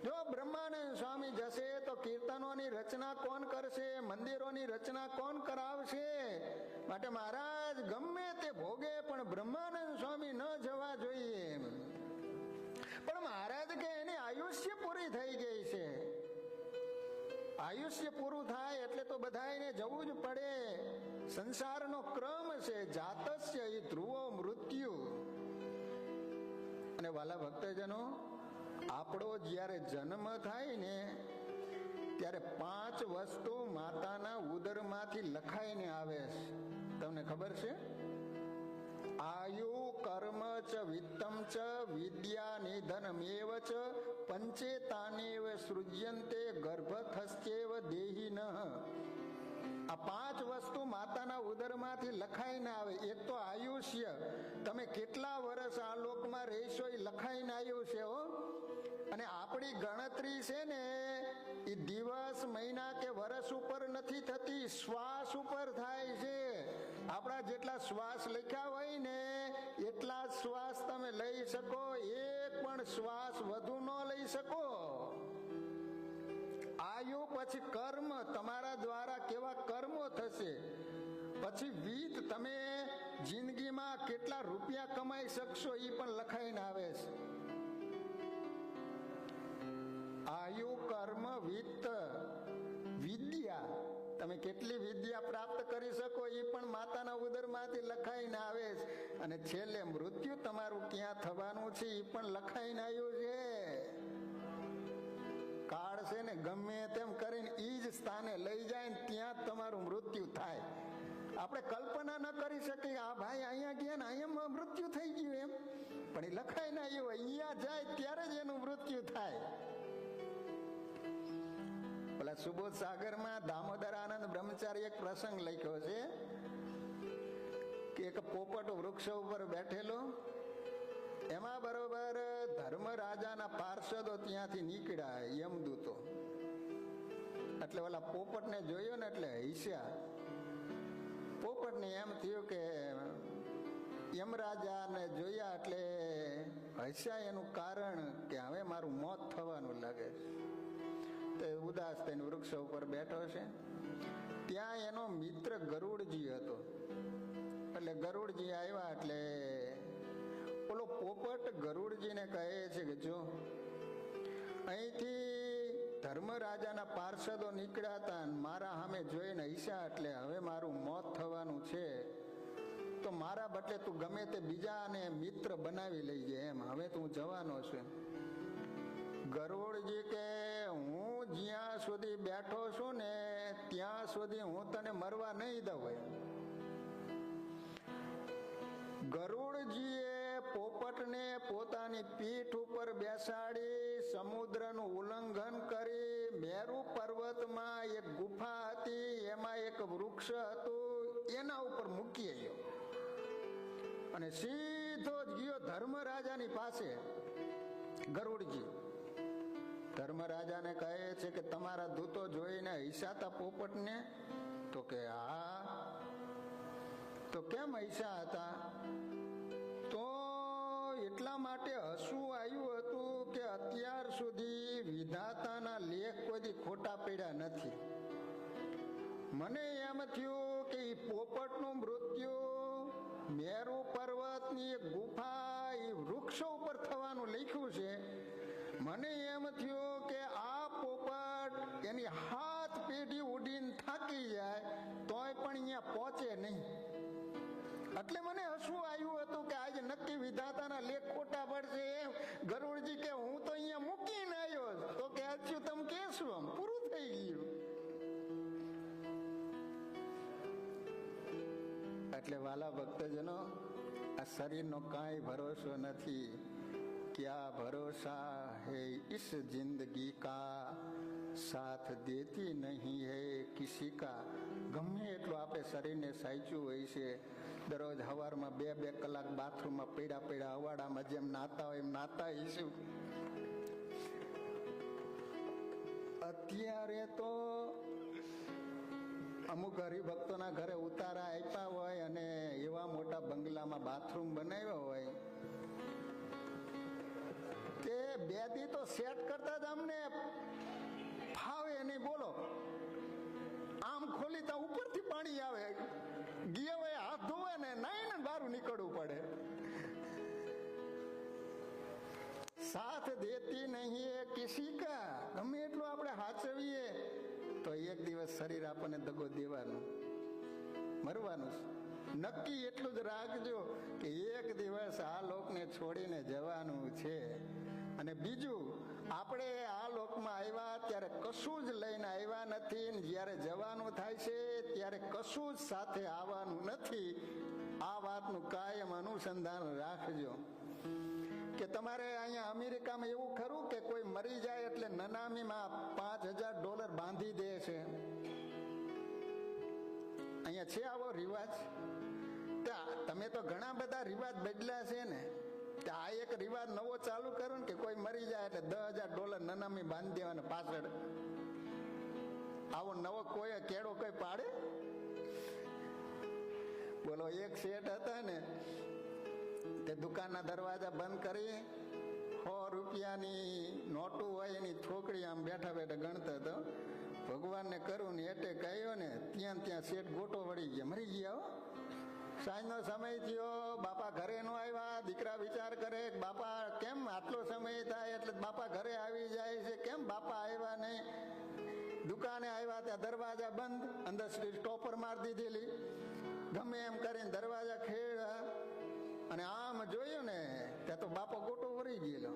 જો બ્રહ્માનંદ સ્વામી જશે તો કીર્તનોની રચના કોણ કરશે? મંદિરોની રચના કોણ કરાવશે? માટે મહારાજ ગમે તે ભોગે પણ બ્રહ્માનંદ સ્વામી ન જવા જોઈએ. પણ મહારાજ કે એની આયુષ્ય પૂરી થઈ ગઈ છે. આયુષ્ય પૂરું થાય એટલે તો બધાને જવું જ પડે. સંસારનો ક્રમ છે, જાતસ્ય હિ ધ્રુવો મૃત્યુ. અને વાલા ભક્તજનો, આપણો જ્યારે જન્મ થાય ને ત્યારે 5 વસ્તુ માતાના ઉદરમાંથી લખાઈને આવે છે. તમને ખબર છે? આયુ કર્મ ચ વિત્તમ ચ વિદ્યા નિધનમેવ ચ પંચેતાનેવ સૃજ્યંતે ગર્ભસ્થસ્યેવ દેહિનઃ. આ 5 વસ્તુ માતાના ઉદરમાંથી લખાઈને આવે. એક તો આયુષ્ય, તમે કેટલા વર્ષ આ લોકમાં રહેશો એ લખાઈને આવ્યું છે હો. અને આપણી ગણતરી છે ને એ દિવસ, મહિના કે વર્ષ ઉપર નથી થતી, શ્વાસ ઉપર થાય છે. આપણા જેટલા શ્વાસ લખ્યા હોય ને એટલા જ શ્વાસ તમે લઈ શકો, એક પણ શ્વાસ વધુ ન લઈ શકો. આયુ, પછી કર્મ, તમારા દ્વારા કેવા કર્મો થશે. પછી વિત્ત, તમે જિંદગીમાં કેટલા રૂપિયા કમાઈ શકશો એ પણ લખાઈને આવે છે. આયુ, કર્મ, વિત્ત, વિદ્યા, તમે કેટલી વિદ્યા પ્રાપ્ત કરી શકો એ પણ માતાના ઉદરમાંથી લખાઈને આવે છે. અને છેલ્લે મૃત્યુ તમારું ક્યાં થવાનું છે એ પણ લખાઈને આવ્યું છે. કાળ છે ને ગમે તેમ કરીને ઈ જ સ્થાને લઈ જાય ને ત્યાં જ તમારું મૃત્યુ થાય. આપણે કલ્પના ન કરી શકીએ આ ભાઈ અહીંયા ગયા ને અહીંયા મૃત્યુ થઈ ગયું એમ, પણ એ લખાઈને આવ્યું અહીંયા જાય ત્યારે જ એનું મૃત્યુ થાય. પેલા સુબોધ સાગરમાં દામોદર આનંદ બ્રહ્મચારી એક પ્રસંગ લખ્યો છે કે એક પોપટ વૃક્ષ ઉપર બેઠેલો, એમાં બરોબર ધર્મરાજાના પાર્ષદો ત્યાંથી નીકળ્યા, યમદૂતો. એટલે ઓલા પોપટને જોયો ને એટલે હસ્યા. પોપટને એમ થયું કે યમરાજાને જોયા એટલે હસ્યા. એનું કારણ કે હવે મારું મોત થવાનું લાગે છે. તે ઉદાસ થઈને વૃક્ષ ઉપર બેઠો છે. ત્યાં એનો મિત્ર ગરુડજી હતો. એટલે ગરુડજી આવ્યા એટલે ઓલો પોપટ ગરુડજીને કહે છે કે જો અહીંથી ધર્મરાજાના પાર્ષદો નીકળ્યા હતા, મારા સામે જોઈને હસ્યા, એટલે હવે મારું મોત થવાનું છે, તો મારા બદલે તું ગમે તે બીજાને મિત્ર બનાવી લઈ જાય એમ, હવે તું જવાનો છે. ગરુડજી કે હું જ્યાં સુધી બેઠો છું ને ત્યાં સુધી હું તને મરવા નહીં દઉં. ગરુડજીએ પોપટને પોતાની પીઠ ઉપર બેસાડી સમુદ્રનું ઉલ્લંઘન કરી મેરુ પર્વતમાં એક ગુફા હતી, એમાં એક વૃક્ષ હતું, એના ઉપર મૂકી આવ્યો અને સીધો જ ગયો ધર્મરાજાની પાસે. ગરુડજી ધર્મરાજાને કહે છે કે તમારા દૂતો જોઈને હૈસાતા પોપટને? તો કે હા. તો કેમ હૈસા હતા? તો એટલા માટે હસવું આવ્યું હતું કે અત્યાર સુધી વિધાતાના લેખ કોઈ ખોટા પડ્યા નથી. મને એમ થયું કે એ પોપટનું મૃત્યુ મેરુ પર્વતની એક ગુફા એ વૃક્ષો ઉપર થવાનું લખ્યું છે. મને એમ થયું કે આ પોપટ એની હાથ પેઢી ઉડીને થાકી જાય તોય પણ અહીંયા પહોંચે નહીં. એટલે મને હસવું આવ્યું હતું કે આજે નક્કી વિધાતાના લેખ ખોટા પડશે. ગરુડજી કે હું તો અહીંયા મૂકીને આવ્યો, તો કે અચ્યું તમે કેશું, આમ પૂરું થઈ ગયું. એટલે વાલા ભક્તજનો, આ શરીરનો કાંઈ ભરોસો નથી. ક્યા ભરોસા હે ઇસ જિંદગી કા, સાથ દેતી નહીં હે કિસી કા. ગમે એટલું આપણે શરીરને સાચું હોય છે, દરરોજ સવારમાં 2-2 કલાક બાથરૂમમાં પીડા અવાડામાં જેમ નાતા હોય એમ નાતા હઈશું. અત્યારે તો અમુક હરિભક્તોના ઘરે ઉતારા આપ્યા હોય અને એવા મોટા બંગલામાં બાથરૂમ બનાવ્યા હોય કે 2 દી તો સેટ કરતા જ અમને ફાવે નહીં. બોલો, આમ ખોલી તો ઉપરથી પાણી આવે, ગયા હોય હાથ ધોવે ને નાઈને બહાર નીકળવું પડે. સાથ દેતી નહીં એ કિસી કા. ગમે એટલું આપણે હાચવીએ તો એક દિવસ શરીર આપણને દગો દેવાનું, મરવાનું. નક્કી એટલું જ રાખજો કે એક દિવસ આ લોકને છોડીને જવાનું છે. અને બીજું, આપણે આ લોકમાં આવ્યા ત્યારે કશું જ લઈને આવ્યા નથી, જ્યારે જવાનું થાય છે ત્યારે કશું જ સાથે આવવાનું નથી. આ વાતનું કાયમ અનુસંધાન રાખજો. કે તમારે અહીંયા અમેરિકામાં એવું ખરું કે કોઈ મરી જાય એટલે નનામીમાં $5000 બાંધી દે છે? અહીંયા છે આવો રિવાજ? તમે તો ઘણા બધા રિવાજ બદલ્યા છે ને. આ એક રિવાજ નવો ચાલુ કરો ને કે કોઈ મરી જાય એટલે $10,000 નનામી બાંધી દેવાના પાછળ. આવો નવો કોઈ કેળો કોઈ પાડે? બોલો, એક શેઠ હતા ને, તે દુકાનના દરવાજા બંધ કરી ₹100 નોટું હોય એની થોકડી આમ બેઠા બેઠા ગણતો હતો. ભગવાનને કરું ને એટે કહ્યો ને ત્યાં શેઠ ગોટો વળી ગયા, મરી ગયા. સાંજનો સમય થયો, બાપા ઘરે નો આવ્યા. દીકરા વિચાર કરે બાપા કેમ આટલો સમય થાય એટલે બાપા ઘરે આવી જાય છે, કેમ બાપા આવ્યા નહીં. દુકાને આવ્યા ત્યાં દરવાજા બંધ, અંદર સ્ટોપર મારી દીધેલી. ગમે એમ કરીને દરવાજા ખેડ્યા અને આમ જોયું ને ત્યાં તો બાપો ગોટો વળી ગયેલો.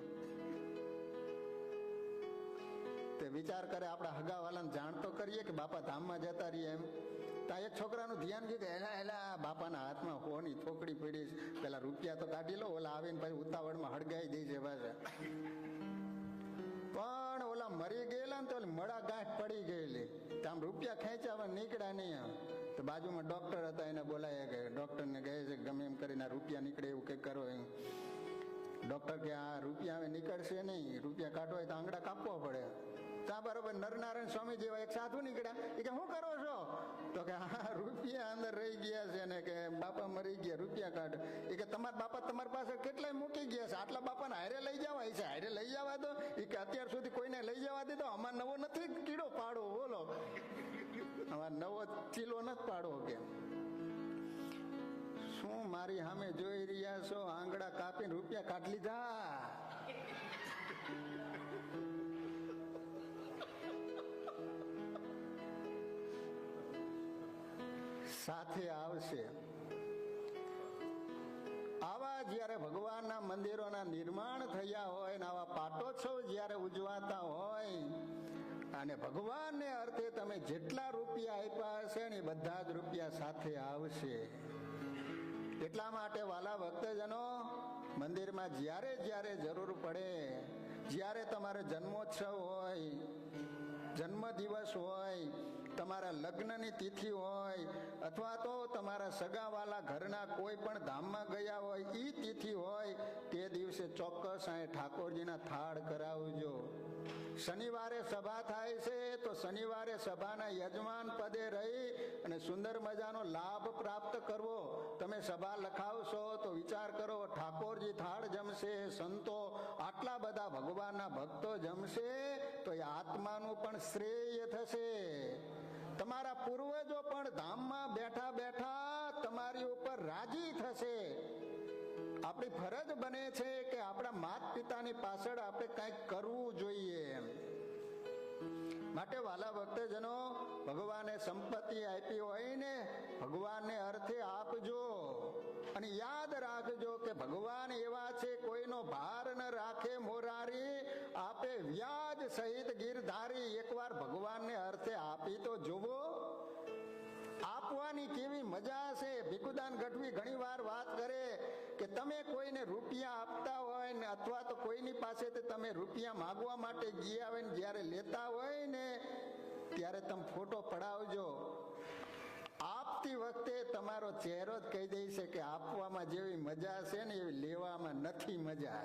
તે વિચાર કરે આપણા હગાવાલાને જાણ તો કરીએ કે બાપા ધામમાં જતા રહીએ એમ. ત્યાં એક છોકરાનું ધ્યાન ગયું કે એલા બાપાના હાથમાં હોની થોકડી પડી છે, પેલા રૂપિયા તો કાઢી લો, ઓલા આવીને પછી ઉતાવળમાં હળગાઈ દે છે પાછા. પણ ઓલા મરી ગયેલા ને તો મળા ગાંઠ પડી ગયેલી, આમ રૂપિયા ખેંચાવા નીકળ્યા નહીં. તો બાજુમાં ડોક્ટર હતા, એને બોલાય કે ડોક્ટરને કહે છે ગમે એમ કરીને રૂપિયા નીકળે એવું કંઈક કરો એમ. ડોક્ટર કે આ રૂપિયા હવે નીકળશે નહીં, રૂપિયા કાઢવા હોય તો આંગળા કાપવા પડે. ત્યાં બરોબર નરનારાયણ સ્વામી જેવા એક સાધુ નીકળ્યા. એ કે શું કરો છો? તો કે હા રૂપિયા અંદર રહી ગયા છે ને કે બાપા મરી ગયા, રૂપિયા કાઢ. એ કે તમારા બાપા તમારી પાસે કેટલાય મૂકી ગયા છે, આટલા બાપાને હારે લઈ જવા છે, હારે લઈ જવા દો. એ કે અત્યાર સુધી કોઈને લઈ જવા દીધો, અમાર નવો નથી કીડો પાડો, બોલો અમાર નવો ચીલો નથી પાડવો. કે શું મારી સામે જોઈ રહ્યા છો? આંગળા કાપીને રૂપિયા કાઢ લીધા. સાથે આવશે. આવા જયારે ભગવાનના મંદિરોના નિર્માણ થયા હોય ને આવા પાટોત્સવ જયારે ઉજવાતા હોય અને ભગવાનને અર્થે તમે જેટલા રૂપિયા આપ્યા હશે ને બધા જ રૂપિયા સાથે આવશે. એટલા માટે વાલા ભક્તજનો, મંદિરમાં જ્યારે જ્યારે જરૂર પડે, જ્યારે તમારે જન્મોત્સવ હોય, જન્મ દિવસ હોય, તમારા લગ્નની તિથિ હોય, અથવા તો તમારા સગાવાલા ઘરના કોઈ પણ ધામમાં ગયા હોય, ઈ તિથિ હોય, તે દિવસે ચોક્કસ અહીં ઠાકોરજીના થાળ કરાવજો. શનિવારે સભા થાય છે તો શનિવારે સભાના યજમાન પદે રહી અને સુંદર મજાનો લાભ પ્રાપ્ત કરવો. તમે સભા લખાવશો તો વિચાર કરો, ઠાકોરજી થાળ જમશે, સંતો આટલા બધા ભગવાનના ભક્તો જમશે, તો એ આત્માનું પણ શ્રેય થશે. તમારા પૂર્વજો પણ ધામમાં બેઠા બેઠા તમારી ઉપર રાજી થશે. આપણી ફરજ બને છે કે આપણા માત પિતાની પાછળ આપણે કંઈક કરવું જોઈએ. માટે વાલા ભક્તજનો, ભગવાને સંપત્તિ આપી હોય ને ભગવાનને અર્થે આપજો. અને યાદ રાખજો કે ભગવાન એવા છે, કોઈનો ભાર ન રાખે મોરારી, આપે વ્યાજ સહિત ગીરધારી. એકવાર ભગવાનને અર્થે આપી તો જુઓ, આપવાની કેવી મજા છે. ભીખુદાન ગઢવી ઘણી વાર વાત કરે કે તમે કોઈને રૂપિયા આપતા હોય ને અથવા તો કોઈની પાસેથી તમે રૂપિયા માંગવા માટે ગયા હોય ને જયારે લેતા હોય ને ત્યારે તમે ફોટો પડાવજો. આપતી વખતે તમારો ચહેરો જ કહી દે છે કે આપવામાં જેવી મજા છે ને એવી લેવામાં નથી મજા.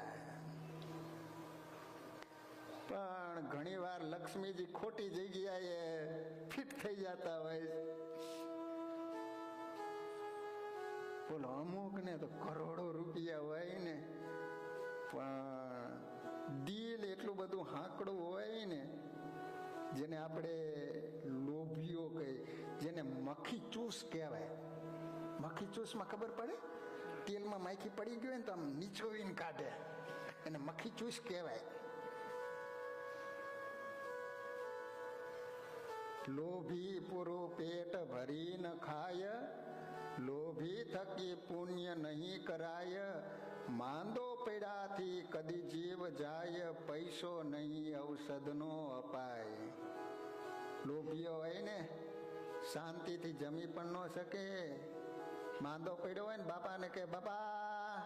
પણ ઘણી વાર લક્ષ્મીજી ખોટી જગ્યાએ ફિટ થઈ જતા હોય. બોલો, અમુક ને તો કરોડો રૂપિયા હોય ને પણ દિલ એટલું બધું હાંકડું હોય ને, જેને આપણે લોભીઓ કહી, જેને મખી ચૂસ કહેવાય. મખી ચૂસમાં ખબર પડે, તેલમાં માખી પડી ગયો ને તો આમ નીચોવીને કાઢે, એને મખી ચૂસ કહેવાય. લોભી પૂરું પેટ ભરી ન ખાય, લોભી થકી પુણ્ય નહીં કરાય, માંદો પીડાથી કદી જીવ જાય, પૈસો નહીં ઔષધનો અપાય. લોભીઓ હોય ને શાંતિથી જમી પણ ન શકે. માંદો પડ્યો હોય ને બાપાને કે બાપા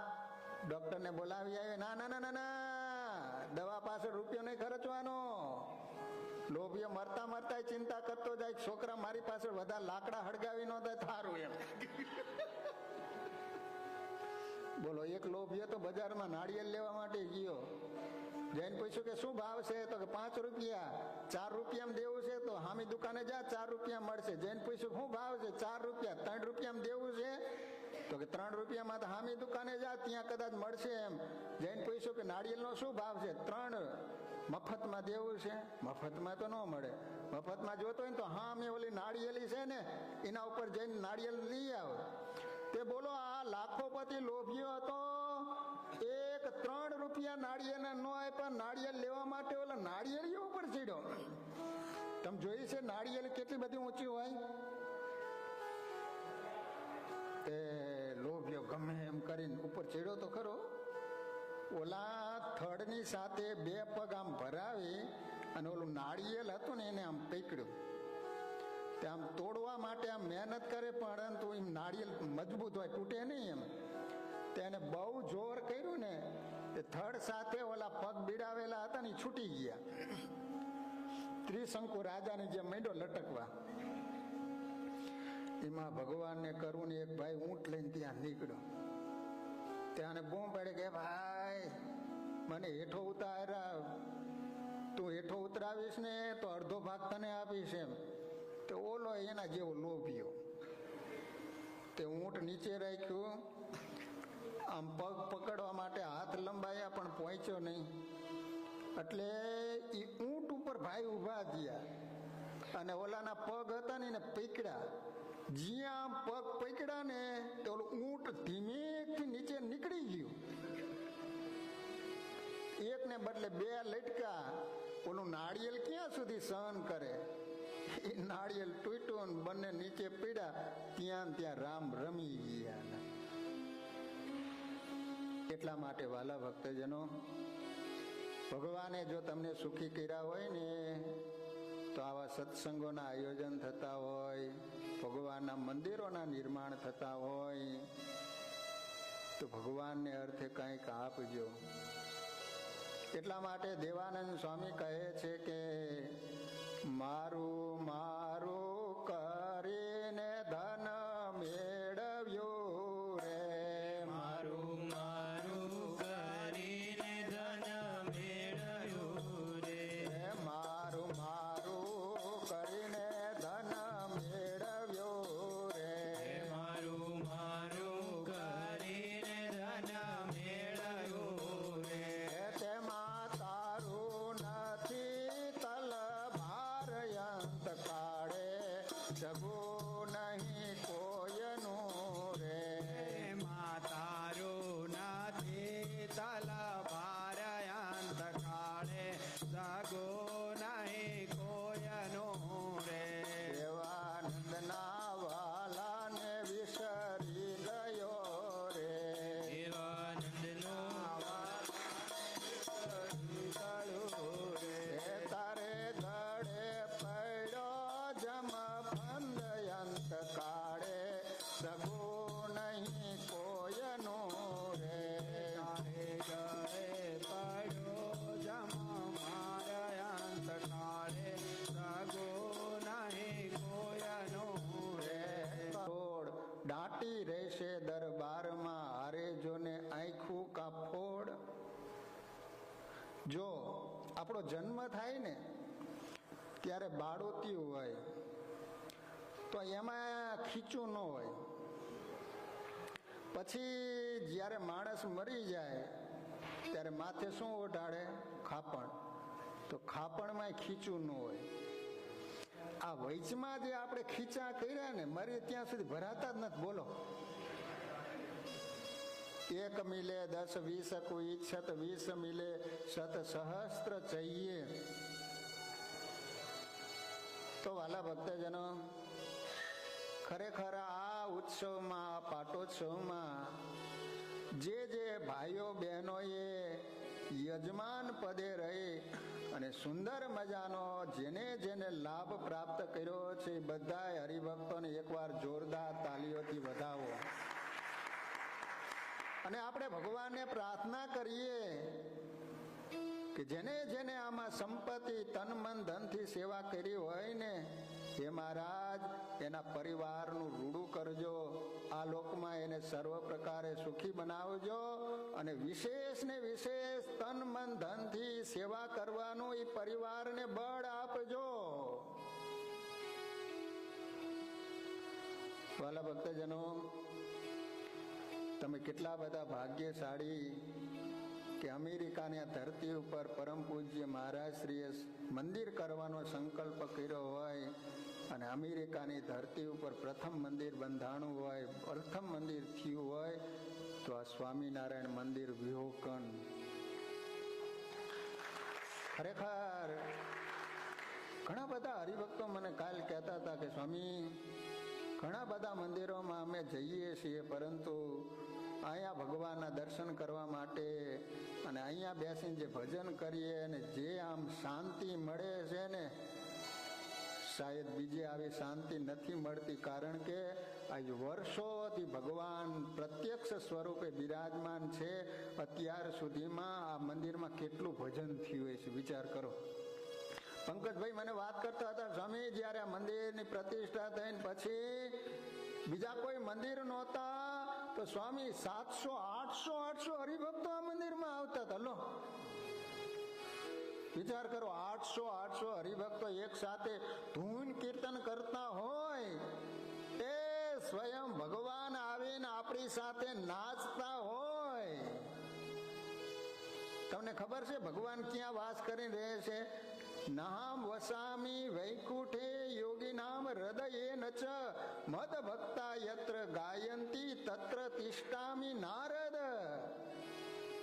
ડોક્ટરને બોલાવી આવે, ના ના ના ના ના, દવા પાછળ રૂપિયો નહીં ખર્ચવાનો. લોભીઓ મરતા મરતા ચિંતા કરતો જાય, છોકરા મારી પાછળ વધારે લાકડા હળગાવી ન દે થારું એમ. બોલો, એક લોભીઓ તો બજારમાં નાળિયેર લેવા માટે ગયો, જઈને પૂછ્યું કે શું ભાવ છે? તો કે 5 રૂપિયા. 4 રૂપિયામાં દેવું છે તો હામી દુકાને જા, 4 રૂપિયા મળશે. જઈને પૂછ્યું શું ભાવ છે? 4 રૂપિયા. 3 રૂપિયામાં દેવું છે? તો કે 3 રૂપિયામાં તો હામી દુકાને જા, ત્યાં કદાચ મળશે એમ. જઈને પૂછ્યું કે નાળિયેરનો શું ભાવ છે? 3. મફતમાં દેવું છે? મફતમાં તો ન મળે. મફતમાં જોતો હોય ને તો હા અમે ઓલી નાળિયેરી છે ને એના ઉપર જઈને નાળિયેર લઈ આવો. તે બોલો, આ લાખોપતિ લોભીઓ હતો, એક 3 રૂપિયા નાળિયેરના ન આપ્યા, નાળિયેર લેવા માટે ઓલા નાળિયેરીઓ ઉપર ચડ્યો. તમે જોઈ છે નાળિયેર કેટલી બધી ઊંચી હોય? તે લોભીઓ ગમે એમ કરીને ઉપર ચડ્યો તો ખરો. ઓલા થડની સાથે 2 પગ આમ ભરાવી અને ઓલું નાળિયેર હતું ને એને આમ પકડ્યું. તે આમ તોડવા માટે આમ મહેનત કરે, પરંતુ એમ નાળિયેર મજબૂત હોય, તૂટે નહીં એમ. તેને બહુ જોર કર્યું ને તે થડ સાથે ઓલા પગ બીડાવેલા હતા ને છૂટી ગયા. ત્રિશંકુ રાજાની જેમ માંડ્યો લટકવા. એમાં ભગવાનને કરવું ને એક ભાઈ ઊંટ લઈને ત્યાં નીકળ્યો. ત્યાં બૂમ પડે કે ભાઈ મને હેઠો ઉતાર્યા, તું હેઠો ઉતરાવીશ ને તો અડધો ભાગ તને આપીશ એમ. તો ઓલો એના જેવો લોભિયો, તે ઊંટ નીચે રાખ્યું, આમ પગ પકડવા માટે હાથ લંબાયા પણ પહોંચ્યો નહીં. એટલે એ ઊંટ ઉપર ભાઈ ઉભા થયા અને ઓલાના પગ હતા ને એને પકડ્યા. જ્યાં પગ પકડ્યા ને તો ઓલું ઊંટ ધીમેથી નીચે નીકળી ગયું. એકને બદલે બે લટકા. ઓલું નાળિયેર ક્યાં સુધી સહન કરે? એ નાળિયેર તૂટ્યું ને બંને નીચે પીડ્યા. ત્યાં રામ રમી ગયા. એટલા માટે વાલા ભક્તજનો, ભગવાને જો તમને સુખી કર્યા હોય ને તો આવા સત્સંગોના આયોજન થતા હોય, ભગવાનના મંદિરોના નિર્માણ થતા હોય તો ભગવાનને અર્થે કંઈક આપજો. એટલા માટે દેવાનંદ સ્વામી કહે છે કે મારું મારું કરીને ધન મેળવ્યું રે, મારું મારું કરીને ધન મેળવ્યું રે, મારું મારું કરીને ધન મેળવ્યું રે, મારું મારું કરીને ધન મેળવ્યું રે, તેમાં તારું નથી તલભાર અંત કાળે જગો નહીં કોયનું રે, તારું નથી તલભાર અંત કાળે સગો નહીં કોયનું રે, દેવાનંદના વાલાને વિસરી ગયો રે, દેવાનંદનો તારે ગળે પડ્યો જમ બંધ અંત કાળે સગો નહીં કોયનું રે, તારે ગળે પડ્યો જમ મારા અંત કાળે સગો નહીં કોયનું રે, ફોડ દાટી રહેશે દરબારમાં હારે જોને આંખું કા ફોડ. જો આપણો જન્મ થાય ને ત્યારે બાળોતિયું હોય તો એમાં ખીચું ન હોય. પછી જ્યારે માણસ મરી જાય ત્યારે માથે શું ઓઢાડે? ખાપણ. તો ખાપણમાં ખીચું ન હોય. આ વૈચમાં જે આપણે ખીચા કર્યા ને મરી ત્યાં સુધી ભરાતા જ નથી. બોલો, એક મિલે 10 20 કોઈ ઈચ્છત 20 મિલે શત સહસ્ત્ર ચહીએ. તો વાલા ભક્તજનો, ખરેખર આ ઉત્સવમાં, આ પાટોત્સવમાં જે ભાઈઓ બહેનોએ યજમાન પદે રહી અને સુંદર મજાનો જેને લાભ પ્રાપ્ત કર્યો છે બધા હરિભક્તોને એકવાર જોરદાર તાલીઓથી વધાવો. અને આપણે ભગવાનને પ્રાર્થના કરીએ કે જેને આમાં સંપત્તિ તન મન ધનથી સેવા કરી હોય ને, હે મહારાજ એના પરિવારનું રૂડું કરજો, આ લોકમાં એને સર્વ પ્રકારે સુખી બનાવજો અને વિશેષ ને વિશેષ તન મન ધનથી સેવા કરવાનું એ પરિવારને બળ આપજો. વાલા ભક્તજનો, તમે કેટલા બધા ભાગ્યશાળી કે અમેરિકાની ધરતી ઉપર પરમ પૂજ્ય મહારાજ શ્રીએ મંદિર કરવાનો સંકલ્પ કર્યો હોય અને અમેરિકાની ધરતી ઉપર પ્રથમ મંદિર બંધાણું હોય, પ્રથમ મંદિર થયું હોય તો આ સ્વામિનારાયણ મંદિર વિહોકન. ખરેખર ઘણા બધા હરિભક્તો મને કાલ કહેતા હતા કે સ્વામી, ઘણા બધા મંદિરોમાં અમે જઈએ છીએ પરંતુ અહીંયા ભગવાનના દર્શન કરવા માટે અને અહીંયા બેસીને જે ભજન કરીએ અને જે આમ શાંતિ મળે છે ને, શાયદ બીજે આવી શાંતિ નથી મળતી. કારણ કે આજ વર્ષોથી ભગવાન પ્રત્યક્ષ સ્વરૂપે બિરાજમાન છે. અત્યાર સુધીમાં આ મંદિરમાં કેટલું ભજન થયું હોય છે, વિચાર કરો. પંકજભાઈ મને વાત કરતા હતા, સ્વામી જ્યારે આ મંદિરની પ્રતિષ્ઠા થઈને પછી બીજા કોઈ મંદિર નહોતા તો સ્વામી 700 800 હરિભક્તો આ મંદિરમાં આવતા હતા. લો, વિચાર કરો, 800 હરિભક્તો એક સાથે ધૂન કીર્તન કરતા હોય, એ સ્વયં ભગવાન આવીને આપણી સાથે નાચતા હોય. તમને ખબર છે ભગવાન ક્યાં વાસ કરી રહે છે? નામ વસામી વૈકુંઠે યોગી નામ હૃદયે નચ મદ ભક્તા યત્ર ગાયંતી તત્ર તિષ્ઠામી નારદ.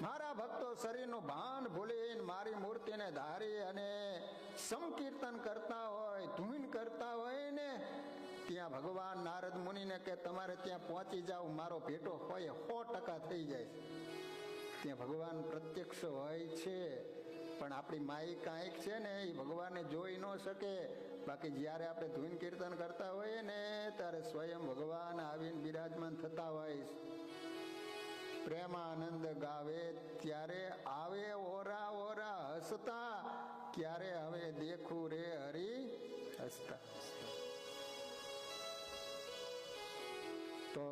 મારા ભક્તો શરીરનું ભાન ભૂલી મારી મૂર્તિને ધારી અને સંકીર્તન કરતા હોય, ધૂન કરતા હોય ને, ત્યાં ભગવાન નારદ મુનિને કે તમારે ત્યાં પહોંચી જાવ, મારો ભેટો હોય 100% થઈ જાય. ત્યાં ભગવાન પ્રત્યક્ષ હોય છે, પણ આપણી માઈ કાંઈક છે ને એ ભગવાનને જોઈ ન શકે. બાકી જ્યારે આપણે ધૂન કીર્તન કરતા હોઈએ ને ત્યારે સ્વયં ભગવાન આવીને બિરાજમાન થતા હોય. પ્રેમાનંદ ગાવે ત્યારે આવે ઓરા ઓરા હસતા, ક્યારે હવે દેખું રે હરી હસતા. તો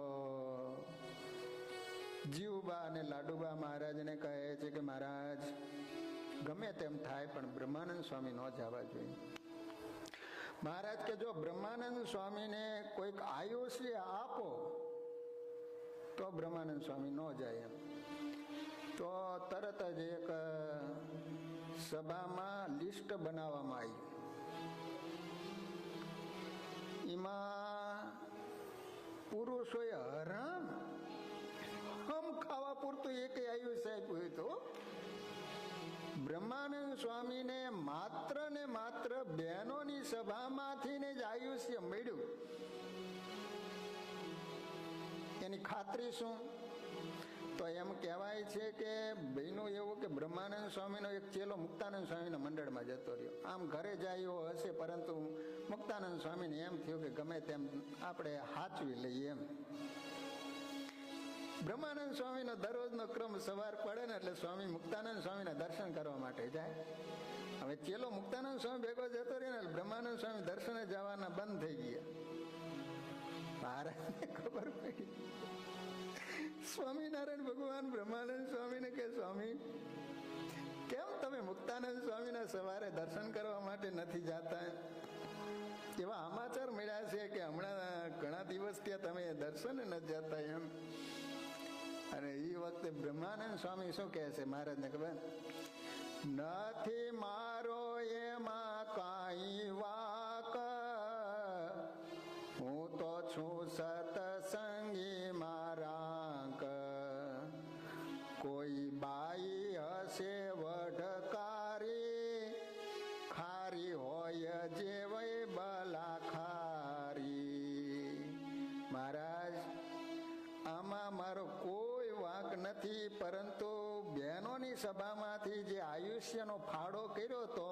જીવબા અને લાડુબા મહારાજને કહે છે કે મહારાજ ગમે તેમ થાય પણ બ્રહ્માનંદ સ્વામી ન જવા જોઈએ. મહારાજ કે જો બ્રહ્માનંદ સ્વામીને કોઈક આયુષ્ય આપો તો બ્રહ્માનંદ સ્વામી ન જાય એમ. તો તરત જ એક સભામાં લિસ્ટ બનાવવામાં આવી. એમાં પુરુષોએ હરામ ખાવા પૂરતું એક આયુષ્ય આપ્યું હતું. બ્રહ્માનંદ સ્વામીને માત્ર ને માત્ર બહેનોની સભામાંથી જ આયુષ્ય મળ્યું. એની ખાતરી શું? તો એમ કહેવાય છે કે બહેનું એવું કે બ્રહ્માનંદ સ્વામીનો એક ચેલો મુક્તાનંદ સ્વામીના મંડળમાં જતો રહ્યો. આમ ઘરે જાય એવો હશે, પરંતુ મુક્તાનંદ સ્વામીને એમ થયું કે ગમે તેમ આપણે હાચવી લઈએ એમ. બ્રહ્માનંદ સ્વામીનો દરરોજનો ક્રમ સવાર પડે ને એટલે સ્વામી મુક્તાનંદ સ્વામીના દર્શન કરવા માટે જાય. હવે ચેલો મુક્તાનંદ સ્વામી ભેગો જતો રહ્યો ને બ્રહ્માનંદ સ્વામી દર્શને જવાના બંધ થઈ ગયા. મહારાજને ખબર પડી. સ્વામિનારાયણ ભગવાન બ્રહ્માનંદ સ્વામીને કે સ્વામી કેમ તમે મુક્તાનંદ સ્વામીના સવારે દર્શન કરવા માટે નથી જતા? એવા સમાચાર મળ્યા છે કે હમણાં ઘણા દિવસ ત્યાં તમે દર્શન નથી જતા એમ. અને એ વખતે બ્રહ્માનંદ સ્વામી શું કહે છે મહારાજને ખબર? નથી મારો એમાં કાંઈ વાક, હું તો છું સતસંગી મારાંક. કોઈ બાઈ હશે વઢકારી, ખારી હોય જેવય બલા ખારી. મહારાજ આમાં મારો કોઈ વાંક નથી, પરંતુ બહેનોની સભામાંથી જે આયુષ્યનો ફાળો કર્યો તો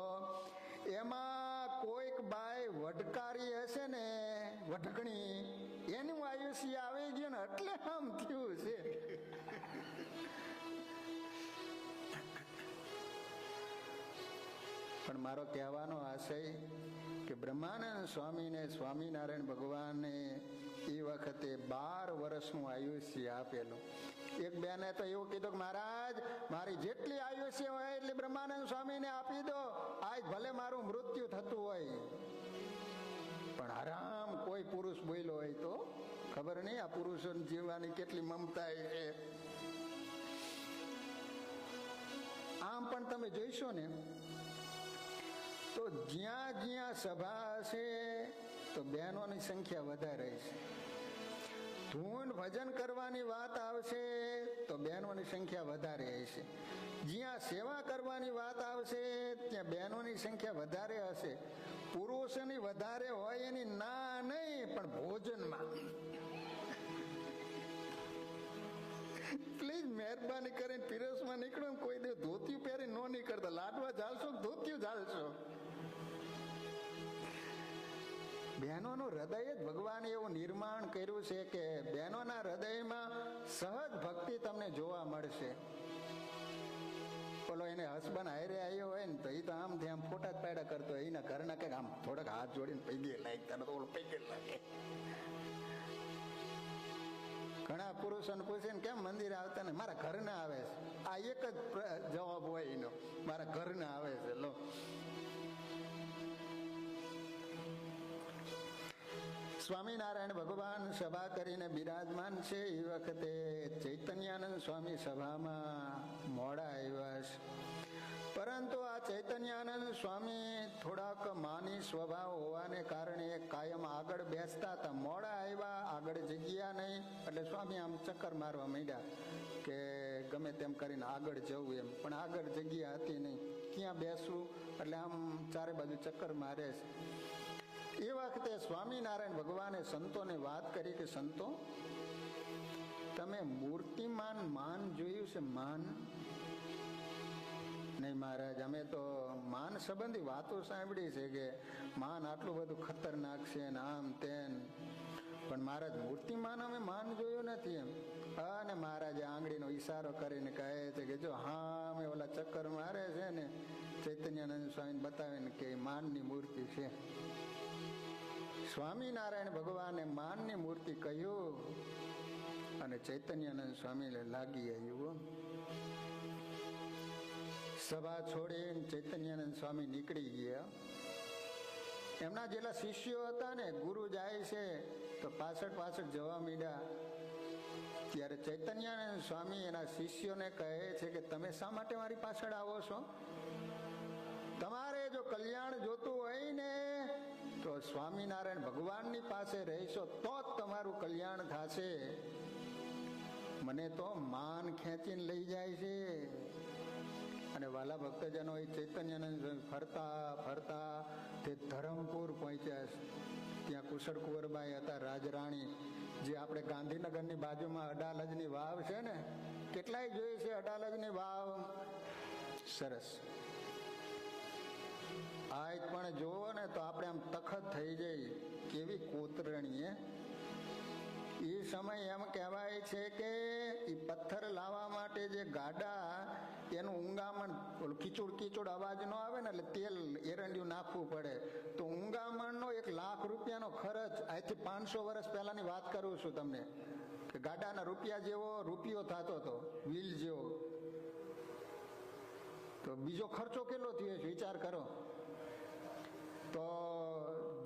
એમાં કોઈક બાઈ વઢકારી હશે ને, વઢકણી, એનું આયુષ્ય આવી ગયું ને એટલે આમ થયું છે. પણ મારો કહેવાનો આશય કે બ્રહ્માનંદ સ્વામીને સ્વામિનારાયણ ભગવાને એ વખતે 12 વર્ષનું આયુષ્ય આપેલું. એક બેને તો એવું કીધું કે મહારાજ મારી જેટલી આયુષ્ય હોય એટલી બ્રહ્માનંદ સ્વામીને આપી દો, આજ ભલે મારું મૃત્યુ થતું હોય. પણ આરામ કોઈ પુરુષ બોલ્યો હોય તો ખબર નહીં આ પુરુષોને જીવવાની કેટલી મમતા છે. આમ પણ તમે જોઈશો ને તો જ્યાં જ્યાં સભા હશે તો બહેનોની સંખ્યા વધારે છે. ધૂન ભજન કરવાની વાત આવશે તો બહેનોની સંખ્યા વધારે હશે. જ્યાં સેવા કરવાની વાત આવશે ત્યાં બહેનોની સંખ્યા વધારે હશે. પુરુષોની વધારે હોય એની ના નહીં, પણ ભોજનમાં પ્લીઝ મહેરબાની કરીને પીરસમાં નીકળો. કોઈ દે ધોતિયું પહેરી ન નીકળતા. લાડવા ઝાલશો ધોતિયું ઝાલશો. બહેનોનું હૃદય જ ભગવાને એવું નિર્માણ કર્યું છે કે બહેનોના હૃદયમાં સહજ ભક્તિ તમને જોવા મળશે. બોલો એને હસબન્ડ હારે આવ્યો હોય ને તો એ તો આમથી આમ ફોટા જ પાડ્યા કરતો હોય. એના ઘરના કંઈક આમ થોડાક હાથ જોડીને પૈગે લાગે, તને તો ઓલો પૈગે લાગે. ઘણા પુરુષોને પૂછીને કેમ મંદિર આવતા ને, મારા ઘરના આવે છે. આ એક જ જવાબ હોય એનો, મારા ઘરના આવે છે. લો, સ્વામિનારાયણ ભગવાન સભા કરીને બિરાજમાન છે. એ વખતે ચૈતન્યાનંદ સ્વામી સભામાં મોડા આવ્યા છે. પરંતુ આ ચૈતન્યાનંદ સ્વામી થોડાક માની સ્વભાવ હોવાને કારણે કાયમ આગળ બેસતા હતા. મોડા આવ્યા, આગળ જગ્યા નહીં, એટલે સ્વામી આમ ચક્કર મારવા માંડ્યા કે ગમે તેમ કરીને આગળ જવું એમ. પણ આગળ જગ્યા હતી નહીં, ક્યાં બેસવું, એટલે આમ ચારે બાજુ ચક્કર મારે છે. એ વખતે સ્વામિનારાયણ ભગવાને સંતોને વાત કરી કે સંતો, તમે મૂર્તિમાન માન જોયું છે? માન નહીં મહારાજ, અમે તો માન સંબંધી વાતો સાંભળી છે કે માન આટલું બધું ખતરનાક છે ને આમ તેમ, પણ મહારાજ મૂર્તિમાન અમે માન જોયું નથી એમ. અને મહારાજે આંગળીનો ઈશારો કરીને કહે છે કે જો હા અમે ઓલા ચક્કર મારે છે ને, ચૈતન્યાનંદ સ્વામીને બતાવીને કે માનની મૂર્તિ છે. સ્વામિનારાયણ ભગવાને માનની મૂર્તિ કહ્યું અને ચૈતન્યાનંદ સ્વામીને લાગી આવ્યું. સભા છોડીને ચૈતન્યાનંદ સ્વામી નીકળી ગયા. એમના જેટલા શિષ્યો હતા ને, ગુરુ જાય છે તો પાછળ પાછળ જવા માંડ્યા. ત્યારે ચૈતન્યાનંદ સ્વામી એના શિષ્યોને કહે છે કે તમે શા માટે મારી પાછળ આવો છો? તમારે જો કલ્યાણ જોતું હોય ને તો સ્વામિનારાયણ ભગવાનની પાસે રહીશો તો જ તમારું કલ્યાણ થશે. મને તો માન ખેંચીને લઈ જાય છે. અને વાલા ભક્તજનો, એ ચૈતન્યાનંદ ફરતા ફરતા તે ધરમપુર પહોંચ્યા. ત્યાં કુશળ કુંવરબાઈ હતા, રાજરાણી, જે આપણે ગાંધીનગરની બાજુમાં અડાલજની વાવ છે ને, કેટલાય જોઈ છે અડાલજની વાવ, સરસ. આજ પણ જોવો ને તો આપણે આમ તખત થઈ જાય, કેવી કોતરણી. એ સમય એમ કહેવાય છે કે એ પથ્થર લાવવા માટે જે ગાડા, એનું ઊંગામણ, કીચુડ કીચુડ અવાજ ન આવે ને, એટલે તેલ એરંડિયું નાખવું પડે. તો ઊંગામણનો 1 લાખ રૂપિયાનો ખર્ચ, આજથી 500 વર્ષ પહેલાની વાત કરું છું તમને, કે ગાડાના રૂપિયા જેવો રૂપિયો થતો હતો, વ્હીલ જેવો. તો બીજો ખર્ચો કેટલો થયો છે વિચાર કરો. તો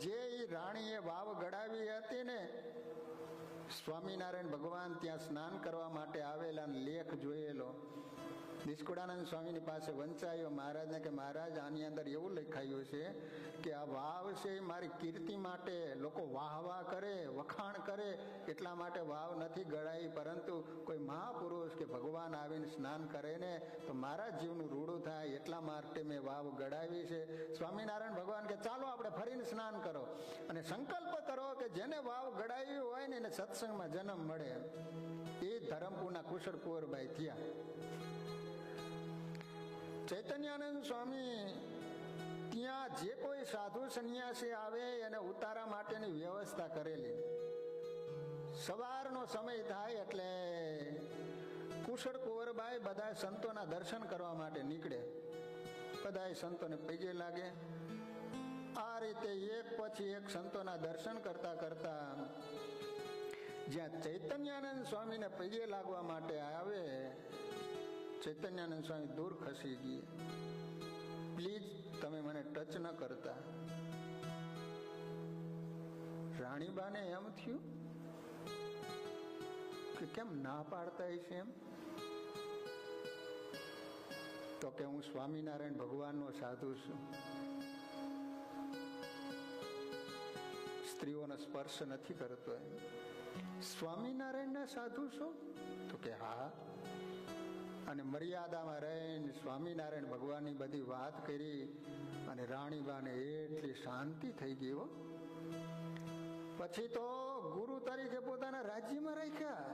જે રાણીએ વાવ ગડાવી હતી ને, સ્વામિનારાયણ ભગવાન ત્યાં સ્નાન કરવા માટે આવેલા, લેખ જોયેલો. નિષ્કુળાનંદ સ્વામીની પાસે વંચાયો મહારાજને કે મહારાજ, આની અંદર એવું લખાયું છે કે આ વાવ છે એ મારી કીર્તિ માટે, લોકો વાહ વાહ કરે, વખાણ કરે, એટલા માટે વાવ નથી ગળાઈ, પરંતુ કોઈ મહાપુરુષ કે ભગવાન આવીને સ્નાન કરે ને તો મારા જીવનું રૂડું થાય, એટલા માટે મેં વાવ ગળાવી છે. સ્વામિનારાયણ ભગવાન કે ચાલો આપણે ફરીને સ્નાન કરો અને સંકલ્પ કરો કે જેને વાવ ગળાવી હોય ને એને સત્સંગમાં જન્મ મળે. એ ધરમપુરના કુશળ કુંવરબાઈ થયા. ચૈતન્યાનંદ સ્વામી ત્યાં જે કોઈ સાધુ સંન્યાસી આવે એને ઉતારા માટેની વ્યવસ્થા કરેલી. સવારનો સમય થાય એટલે કુશળ કુંવરબાઈ બધા સંતોના દર્શન કરવા માટે નીકળે. બધા સંતોને પગે લાગે. આ રીતે એક પછી એક સંતોના દર્શન કરતા કરતા જ્યાં ચૈતન્યાનંદ સ્વામીને પગે લાગવા માટે આવે, ચૈતન્યાનંદ સ્વામી દૂર ખસી ગઈ. પ્લીઝ તમે મને ટચ ન કરતા. રાણીબાને એમ થયું કે કેમ ના પાડતા છે એમ. તો કે હું સ્વામિનારાયણ ભગવાનનો સાધુ છું, સ્ત્રીઓનો સ્પર્શ નથી કરતો. સ્વામિનારાયણના સાધુ છો? તો કે હા. અને મર્યાદામાં રહીને સ્વામિનારાયણ ભગવાનની બધી વાત કરી અને રાણીબાને એટલી શાંતિ થઈ ગઈ હો. પછી તો ગુરુ તરીકે પોતાના રાજ્યમાં રાખ્યા.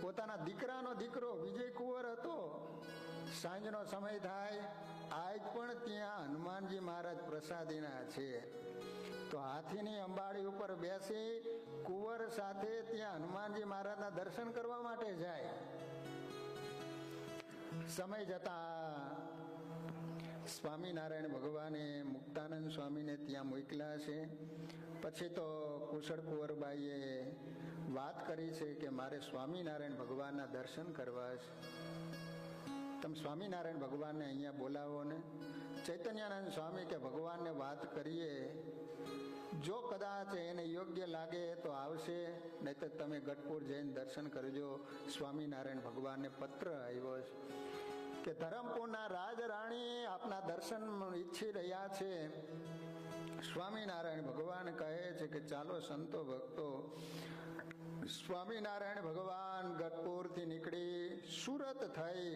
પોતાના દીકરાનો દીકરો વિજય કુંવર હતો. સાંજનો સમય થાય, આજ પણ ત્યાં હનુમાનજી મહારાજ પ્રસાદીના છે. તો હાથીની અંબાડી ઉપર બેસી કુંવર સાથે ત્યાં હનુમાનજી મહારાજના દર્શન કરવા માટે જાય. સમય જતા સ્વામિનારાયણ ભગવાને મુક્તાનંદ સ્વામીને ત્યાં મોકલ્યા છે. પછી તો કુશળ કુંવરબાઈએ વાત કરી છે કે મારે સ્વામિનારાયણ ભગવાનના દર્શન કરવા છે. તમે સ્વામિનારાયણ ભગવાનને અહીંયા બોલાવો ને. ચૈતન્યાનંદ સ્વામી કે ભગવાનને વાત કરીએ, જો કદાચ એને યોગ્ય લાગે તો આવશે, નહીં તો તમે ગઢપુર જઈને દર્શન કરજો. સ્વામિનારાયણ ભગવાનને પત્ર આવ્યો છે કે ધરમપુરના રાજરાણી આપના દર્શન ઈચ્છી રહ્યા છે. સ્વામિનારાયણ ભગવાન કહે છે કે ચાલો સંતો ભક્તો. સ્વામિનારાયણ ભગવાન ગઢપુરથી નીકળી સુરત થઈ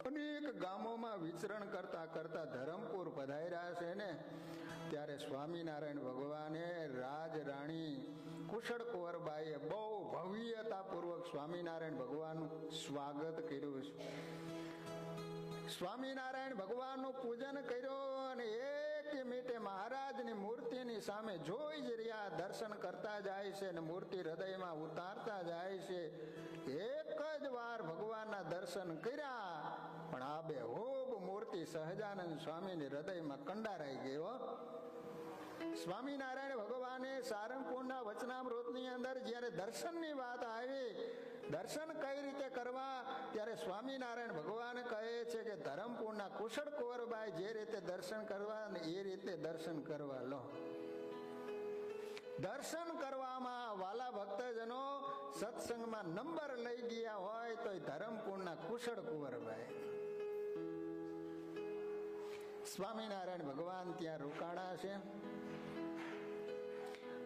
અનેક ગામોમાં વિચરણ કરતા કરતા ધરમપુર પધાર્યા છે ને, ત્યારે સ્વામિનારાયણ ભગવાને રાજરાણી કુશળ કુંવરબાઈએ બહુ ભવ્યતાપૂર્વક સ્વામિનારાયણ ભગવાનનું સ્વાગત કર્યું છે. સ્વામિનારાયણ ભગવાનનું પૂજન કર્યું અને એક મિનિટે મહારાજની મૂર્તિની સામે જોઈ જ રહ્યા, દર્શન કરતા જાય છે અને મૂર્તિ હૃદયમાં ઉતારતા જાય છે. એક જ વાર ભગવાનના દર્શન કર્યા, પણ આ બેહૂબ મૂર્તિ સહજાનંદ સ્વામીની હૃદયમાં કંડારાઈ ગયો. સ્વામિનારાયણ ભગવાને સારંગપુરના વચનામૃતની અંદર જ્યારે દર્શનની વાત આવી, દર્શન કઈ રીતે કરવા, ત્યારે સ્વામિનારાયણ ભગવાન કહે છે કે ધરમપુરના કુશળ કુંવરબાઈ જે રીતે દર્શન કરવા ને એ રીતે દર્શન કરવા લો. દર્શન કરવામાં વાલા ભક્તજનો સત્સંગમાં નંબર લઈ ગયા હોય તો ધરમપુરના કુશળ કુંવરબાઈ. સ્વામિનારાયણ ભગવાન ત્યાં રોકાણા છે.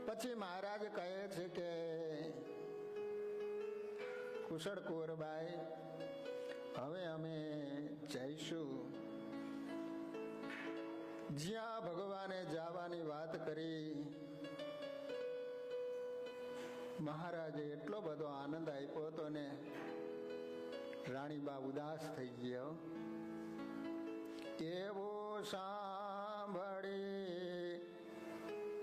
પછી મહારાજ કહે છે કે કુશળ કુંવરબાઈ, હવે અમે જઈશું. જ્યાં ભગવાને જવાની વાત કરી, મહારાજે એટલો બધો આનંદ આપ્યો હતો ને રાણીબા ઉદાસ થઈ ગયો. એવું સાંભળી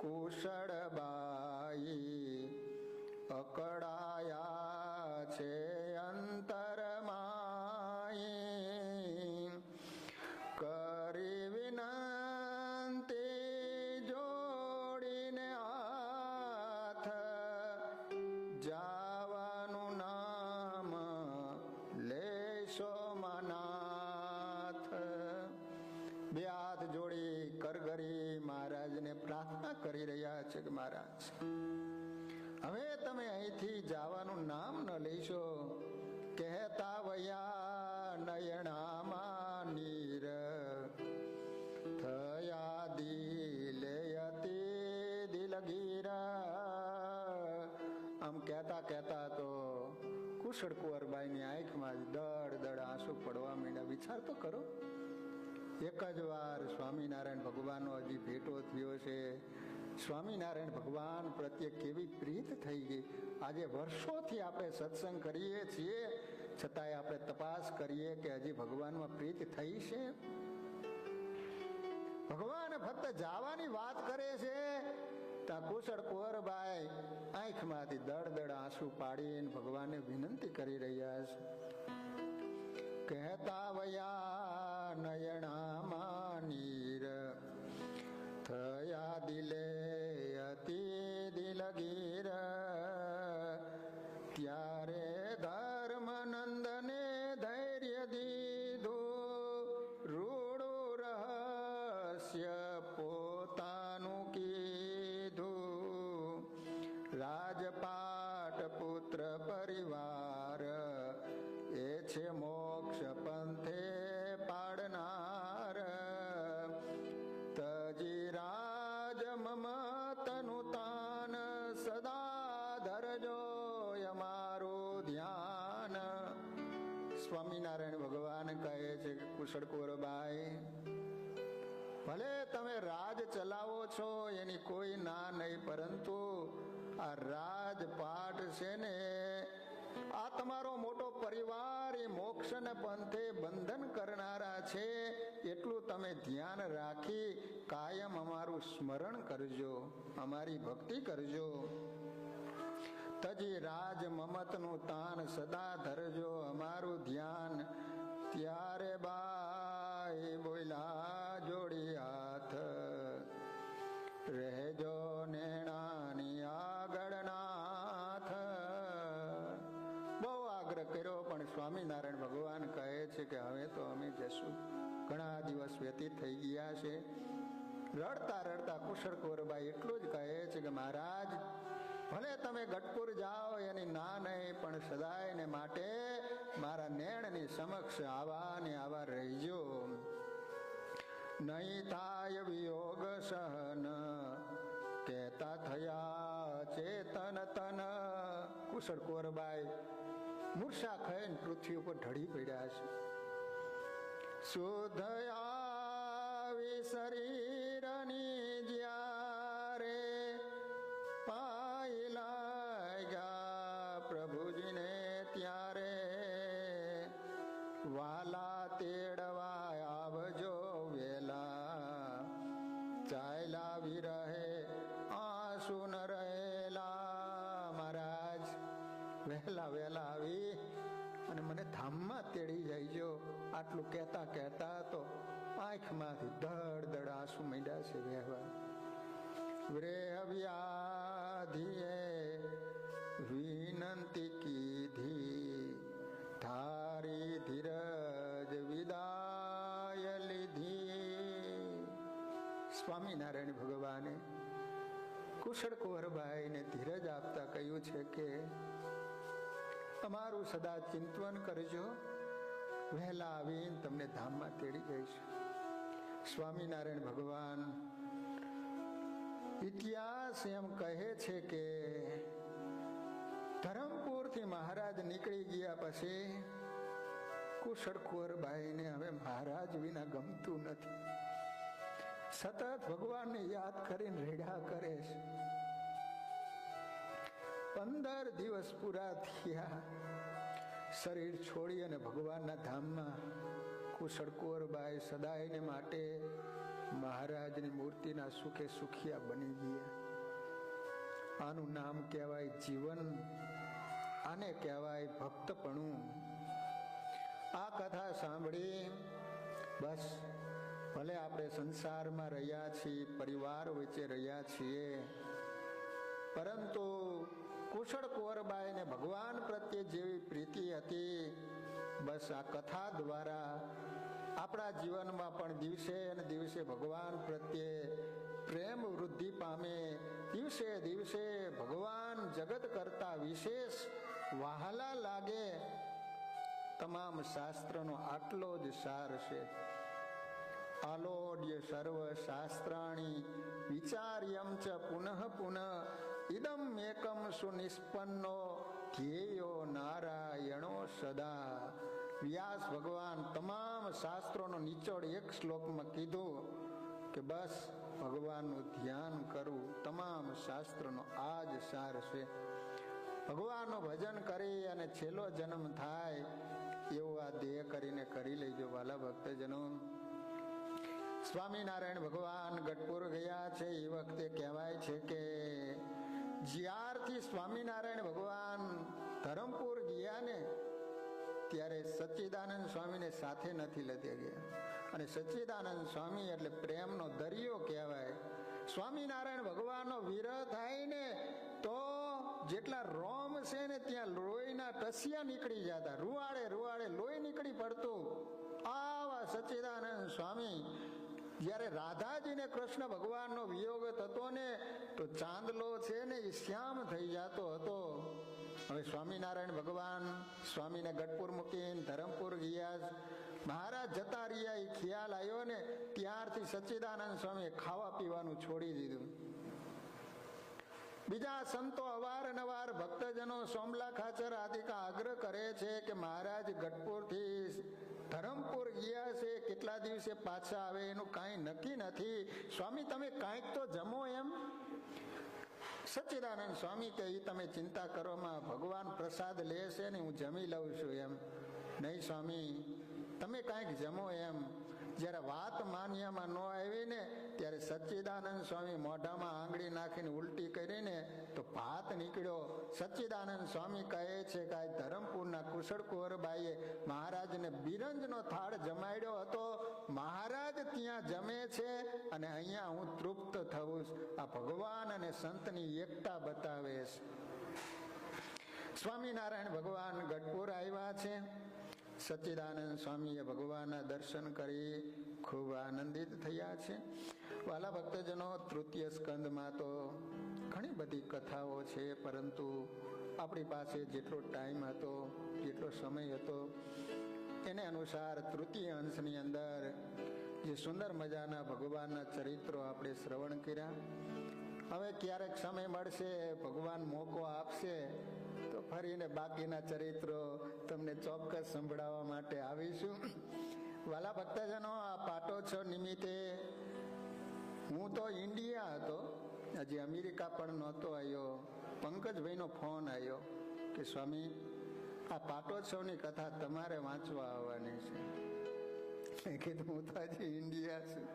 કુશળબાઈ અકળાયા છે અંતરમાઈ. કરી વિનંતી જોડીને હાથ, જાવાનું નામ લેશો મનાથ. બે હાથ જોડી કરગરી મહારાજને પ્રાર્થના કરી રહ્યા છે કે મહારાજ, હવે તમે અહીંથી જવાનું નામ ન લેશો. કહેતા વયા નયણામાં નીર, થયા દિલયતી દિલગીર. આમ કહેતા કહેતા તો કુશળ કુંવરબાઈની આંખમાં દળ દળ આંસુ પડવા માંડ્યા. વિચાર તો કરો, એક જ વાર સ્વામિનારાયણ ભગવાનનો હજી ભેટો થયો છે. સ્વામિનારાયણ ભગવાન પ્રત્યે કેવી પ્રીત થઈ ગઈ. આજે વર્ષોથી આપણે સત્સંગ કરીએ છીએ, છતાંય આપણે તપાસ કરીએ કે હજી ભગવાનમાં પ્રીત થઈ છે. ભગવાન ફક્ત જવાની વાત કરે છે, ત્યાં કુશળ કુંવરબાઈ આંખમાંથી દળ દળ આંસુ પાડીને ભગવાનને વિનંતી કરી રહ્યા છે. કહેતા વયા નયણામાં નીર, થયા દિલે અતિ દિલગીર. ત્યારે ધર્મનંદને ધૈર્ય દીધું, રૂડું રહસ્ય પોતાનું કીધું. રાજપાટ પુત્ર પરિવાર એ છે મોક્ષ પંથે પાડનાર. તજી રાજ મમતનું તાન, સદા ધરજો અમારું ધ્યાન. સ્વામિનારાયણ ભગવાન કહે છે કે કુશળ કુંવરબાઈ, ભલે તમે રાજ ચલાવો છો એની કોઈ ના નહીં, પરંતુ આ રાજપાટ છે ને, આ તમારો મોટો પરિવાર એ મોક્ષને પંથે બંધન કરનારા છે. એટલું તમે ધ્યાન રાખી કાયમ અમારું સ્મરણ કરજો, અમારી ભક્તિ કરજો. તજી રાજ મમતનું તાન, સદા ધરજો અમારું ધ્યાન. ત્યારે બાઈ બોલ્યા જોડી હાથ, રહેજો નેણા કે હવે તો અમે જશું, ઘણા દિવસ વ્યતીત થઈ ગયા છે. રડતા રડતા કુશળ કુંવરબાઈ એટલું જ કહે છે કે મહારાજ, ભલે તમે ગઢપુર જાઓ એની ના નહીં, પણ સદાયને માટે મારા નેણની સમક્ષ આવા ને આવા રહીજો. નહીં થાય વિયોગ સહન, કહેતા થયા ચેતન તન. કુશળ કુંવરબાઈ મૂર્છા ખાઈને પૃથ્વી ઉપર ઢળી પડ્યા છે. શુદ્ધ આવી શરીરની જ્યારે પાઈ લાગ્યા પ્રભુજીને ત્યારે, વાલા તેડવા આવજો વેલા, ચાલ્યા વિરહે આંસુ ન રહેલા. મહારાજ વહેલા વહેલા આવી અને મને ધામમાં તેડી જઈજો. આટલું કહેતા કહેતા તો આંખમાંથી ધડ ધડ આંસુ માંડ્યા છે વહેવા. વિરેહ વ્યાધિએ વિનંતી કીધી, ધારી ધીરજ વિદાય લીધી. સ્વામિનારાયણ ભગવાને કુશળ કુંવરબાઈને ધીરજ આપતા કહ્યું છે કે અમારું સદા ચિંતન કરજો, વહેલા આવીને તમને ધામમાં તેડી જઈશ. સ્વામિનારાયણ ભગવાન ઇતિહાસ એમ કહે છે કે ધરમપુરથી મહારાજ નીકળી ગયા પછી કુશળ કુંવરબાઈને હવે મહારાજ વિના ગમતું નથી. સતત ભગવાનને યાદ કરીને રેડા કરે છે. 15 દિવસ પૂરા થયા શરીર છોડી અને ભગવાનના ધામમાં કુશળ કુંવરબાઈ સદાયને માટે મહારાજની મૂર્તિના સુખે સુખિયા બની ગયા. આનું નામ કહેવાય જીવન, આને કહેવાય ભક્તપણું. આ કથા સાંભળી બસ ભલે આપણે સંસારમાં રહ્યા છીએ, પરિવાર વચ્ચે રહ્યા છીએ, પરંતુ કુશળ કુંવરબાઈને ભગવાન પ્રત્યે જેવી પ્રીતિ હતી, બસ આ કથા દ્વારા આપણા જીવનમાં પણ દિવસે અને દિવસે ભગવાન પ્રત્યે પ્રેમ વૃદ્ધિ પામે. દિવસે દિવસે ભગવાન જગત કરતા વિશેષ વહાલા લાગે. તમામ શાસ્ત્રનો આટલો જ સાર છે. આલોડ્ય સર્વ શાસ્ત્રાણી વિચાર્યમ ચ પુનઃ પુનઃ, ઇદમ એકમ સુનિષ્પન્નો ધ્યેયો નારાયણો સદા. વ્યાસ ભગવાન તમામ શાસ્ત્રોનો નિચોડ એક શ્લોકમાં કીધું કે બસ ભગવાનનું ધ્યાન કરવું. તમામ શાસ્ત્રનો આ જ સાર છે. ભગવાનનું ભજન કરી અને છેલ્લો જન્મ થાય એવું આ દેહ કરીને કરી લેજો વાલા ભક્તજનો. સ્વામિનારાયણ ભગવાન ગઢપુર ગયા છે એ વખતે કહેવાય છે કે જ્યારથી સ્વામિનારાયણ ભગવાન ધરમપુર ગયા ને ત્યારે સચ્ચિદાનંદ સ્વામીને સાથે નથી લેતા ગયા. અને સચ્ચિદાનંદ સ્વામી એટલે પ્રેમનો દરિયો કહેવાય. સ્વામિનારાયણ ભગવાનનો વિરહ થાય ને તો જેટલા રોમ છે ને ત્યાં લોહીના ટસિયા નીકળી જતા, રૂવાડે રૂવાડે લોહી નીકળી પડતું. આવા સચ્ચિદાનંદ સ્વામી જયારે રાધાજીને કૃષ્ણ ભગવાનનો વિયોગ થતો ને તો ચાંદલો છે ને એ શ્યામ થઈ જતો હતો. હવે સ્વામિનારાયણ ભગવાન સ્વામીને ગઢપુર મૂકીને ધરમપુર ગયા. મહારાજ જતા રહ્યા એ ખ્યાલ આવ્યો ને ત્યારથી સચ્ચિદાનંદ સ્વામીએ ખાવા પીવાનું છોડી દીધું. બીજા સંતો અવારનવાર ભક્તજનો સોમલા ખાચર આદિકા આગ્રહ કરે છે કે મહારાજ ગઢપુરથી ધરમપુર ગયા છે, કેટલા દિવસે પાછા આવે એનું કાંઈ નક્કી નથી. સ્વામી તમે કાંઈક તો જમો એમ. સચ્ચિદાનંદ સ્વામી કે તમે ચિંતા કરવામાં, ભગવાન પ્રસાદ લેશે ને હું જમી લઉં છું એમ. નહીં સ્વામી તમે કાંઈક જમો એમ. જયારે વાત માન્યામાં ન આવી ને ત્યારે સચ્ચિદાનંદ સ્વામી મોઢામાં આંગળી નાખીને ઉલટી કરીને તો ભાત નીકળ્યો. સચ્ચિદાનંદ સ્વામી કહે છે કે આ ધરમપુરના કુશળ કુંવરબાઈએ મહારાજને બિરંજનો થાળ જમાડ્યો હતો. મહારાજ ત્યાં જમે છે અને અહીંયા હું તૃપ્ત થવું. આ ભગવાન અને સંતની એકતા બતાવે છે. સ્વામિનારાયણ ભગવાન ગઢપુર આવ્યા છે. સચ્ચિદાનંદ સ્વામીએ ભગવાનના દર્શન કરી ખૂબ આનંદિત થયા છે. વાલા ભક્તજનો, તૃતીય સ્કંદમાં તો ઘણી બધી કથાઓ છે, પરંતુ આપણી પાસે જેટલો ટાઈમ હતો, જેટલો સમય હતો, એને અનુસાર તૃતીય અંશની અંદર જે સુંદર મજાના ભગવાનના ચરિત્રો આપણે શ્રવણ કર્યા. હવે ક્યારેક સમય મળશે, ભગવાન મોકો આપશે તો ફરીને બાકીના ચરિત્રો તમને ચોક્કસ સંભળાવવા માટે આવીશું. વાલા ભક્તજનો, આ પાટોત્સવ નિમિત્તે હું તો ઇન્ડિયા હતો, હજી અમેરિકા પણ નહોતો આવ્યો. પંકજભાઈનો ફોન આવ્યો કે સ્વામી, આ પાટોત્સવની કથા તમારે વાંચવા આવવાની છે. મેં કીધું હું તો હજી ઇન્ડિયા છું,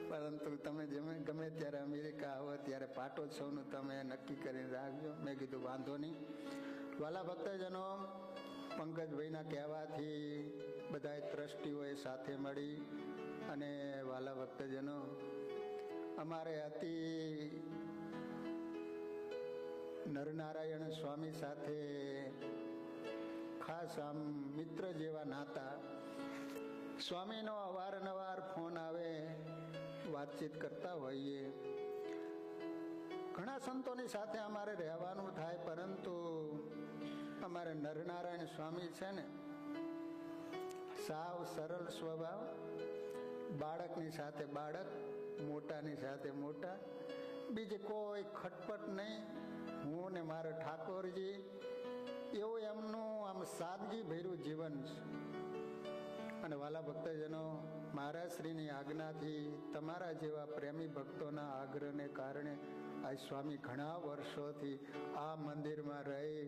પરંતુ તમે ગમે ત્યારે અમેરિકા આવો ત્યારે પાટોત્સવનું તમે નક્કી કરીને રાખજો. મેં કીધું વાંધો નહીં. વાલા ભક્તજનો, પંકજભાઈના કહેવાથી બધા ટ્રસ્ટીઓએ સાથે મળી અને વાલા ભક્તજનો, અમારે અતિ નરનારાયણ સ્વામી સાથે ખાસ આમ મિત્ર જેવા નાતા. સ્વામીનો અવારનવાર ફોન આવે, વાતચીત કરતા હોઈએ. ઘણા સંતોની સાથે અમારે રહેવાનું થાય, પરંતુ અમારે નરનારાયણ સ્વામી છે ને, સાવ સરળ સ્વભાવ, બાળકની સાથે બાળક, મોટાની સાથે મોટા, બીજી કોઈ ખટપટ નહીં. હું ને મારો ઠાકોરજી, એવું એમનું આમ સાદગી ભર્યું જીવન છે. અને વાલા ભક્તજનો, મહારાજ શ્રીની આજ્ઞાથી, તમારા જેવા પ્રેમી ભક્તોના આગ્રહને કારણે આ સ્વામી ઘણા વર્ષોથી આ મંદિરમાં રહી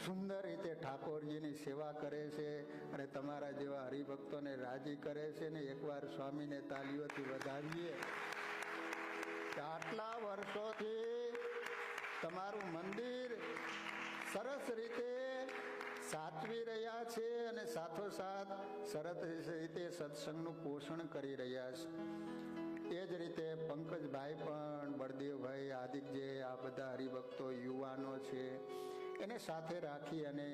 સુંદર રીતે ઠાકોરજીની સેવા કરે છે અને તમારા જેવા હરિભક્તોને રાજી કરે છે. ને એકવાર સ્વામીને તાલીઓથી વધાવીએ. આટલા વર્ષોથી તમારું મંદિર સરસ રીતે સાચવી રહ્યા છે અને સાથોસાથ સરસ રીતે સત્સંગનું પોષણ કરી રહ્યા છે. એ જ રીતે પંકજભાઈ પણ, બળદેવભાઈ, આદિત્ય, આ બધા હરિભક્તો યુવાનો છે, એને સાથે રાખી અને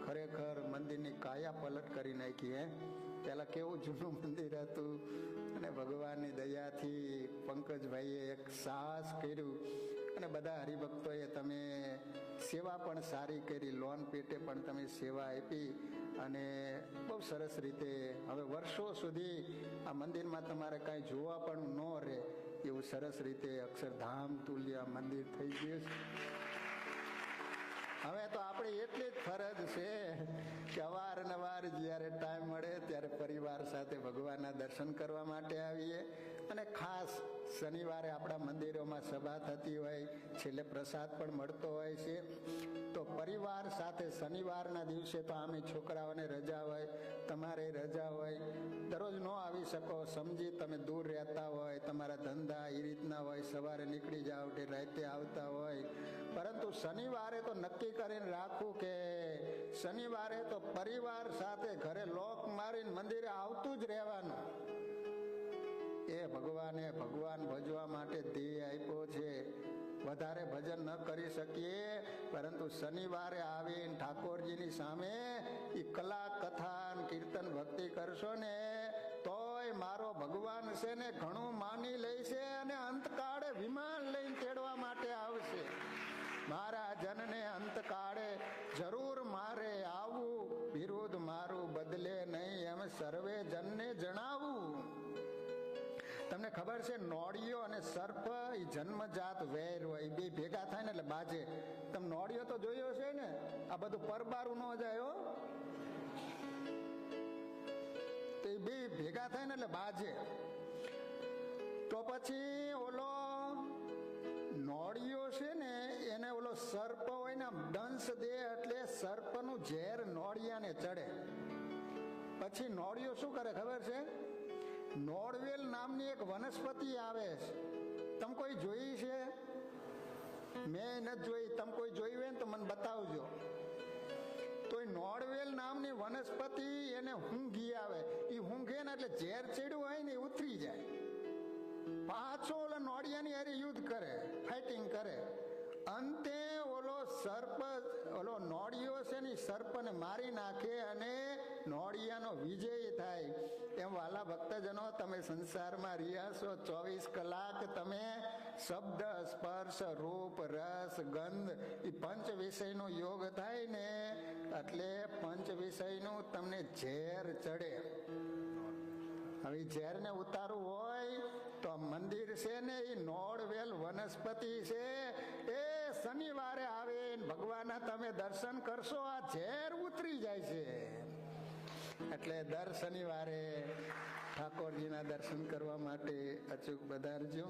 ખરેખર મંદિરની કાયા પલટ કરી નાખી. પહેલા કેવું જૂનું મંદિર હતું અને ભગવાનની દયાથી પંકજભાઈએ એક સાહસ કર્યું અને બધા હરિભક્તોએ તમે સેવા પણ સારી કરી, લોન પેટે પણ તમે સેવા આપી અને બહુ સરસ રીતે હવે વર્ષો સુધી આ મંદિરમાં તમારે કાંઈ જોવા પણ ન રહે એવું સરસ રીતે અક્ષરધામ તુલ્ય મંદિર થઈ ગયું છે. હવે તો આપણે એટલી જ ફરજ છે કે અવારનવાર જ્યારે ટાઈમ મળે ત્યારે પરિવાર સાથે ભગવાનના દર્શન કરવા માટે આવીએ. અને ખાસ શનિવારે આપણા મંદિરોમાં સભા થતી હોય, છેલ્લે પ્રસાદ પણ મળતો હોય છે, તો પરિવાર સાથે શનિવારના દિવસે તો આમે છોકરાઓને રજા હોય, તમારે રજા હોય, દરરોજ ન આવી શકો, સમજી તમે દૂર રહેતા હોય, તમારા ધંધા એ રીતના હોય, સવારે નીકળી જાઓ કે રાતે આવતા હોય, પરંતુ શનિવારે તો નક્કી કરીને રાખવું કે શનિવારે તો પરિવાર સાથે ઘરે લોક મારીને મંદિરે આવતું જ રહેવાનું. એ ભગવાન ભજવા માટે ધ્યેય આપ્યો છે. વધારે ભજન ન કરી શકીએ, પરંતુ શનિવારે આવીને ઠાકોરજીની સામે એ કલા, કથા, કીર્તન, ભક્તિ કરશો ને તોય મારો ભગવાન છે ને ઘણું માની લે છે અને અંતકાળે વિમાન લઈને તેડવા માટે આવશે. મારા જનને અંતકાળે જરૂર મારે આવું, વિરુદ્ધ મારું બદલે નહીં એમ સર્વે જનને જણાવું. તમને ખબર છે, નોળિયો અને સર્પ એ જન્મજાત વેર હોય, બે ભેગા થાય ને એટલે બાજે. તમે નોળિયો તો જોયો છે ને, આ બધું પરબારું ન જાય હો, તો એ બે ભેગા થાય ને એટલે બાજે. તો પછી ઓલો નોળિયો છે ને એને ઓલો સર્પ હોય ને દંશ દે એટલે સર્પનું ઝેર નોળિયાને ચડે. પછી નોળિયો શું કરે ખબર છે? નોળવેલ નામની એક વનસ્પતિ આવે છે, તમે કોઈ જોઈ છે? મેં નથી જોઈ. તમે કોઈ જોઈ હોય ને તો મને બતાવજો. તો એ નોળવેલ નામની વનસ્પતિ એને ઊંઘી આવે, એ ઊંઘે ને એટલે ઝેર ચડ્યું હોય ને એ ઉતરી જાય. પાછો ઓલા નોળિયાની હારે યુદ્ધ કરે, ફાઇટિંગ કરે. અંતે ઓલો સર્પ ઓલો નોળિયો છે ને સર્પને મારી નાખે અને નોળિયાનો વિજય થાય. એમ વાલા ભક્તજનો, તમે સંસારમાં રહ્યા છો 24 કલાક, તમે શબ્દ, સ્પર્શ, રૂપ, રસ, ગંધ, એ પંચ વિષયનો યોગ થાય ને એટલે પંચ વિષયનું તમને ઝેર ચડે. હવે ઝેરને ઉતારવું હોય તો મંદિર છે ને એ નોળવેલ વનસ્પતિ છે, એ શનિવારે આવે ભગવાનના તમે દર્શન કરશો, આ ઝેર ઉતરી જાય છે. એટલે દર શનિવારે ઠાકોરજીના દર્શન કરવા માટે અચૂક પધારજો.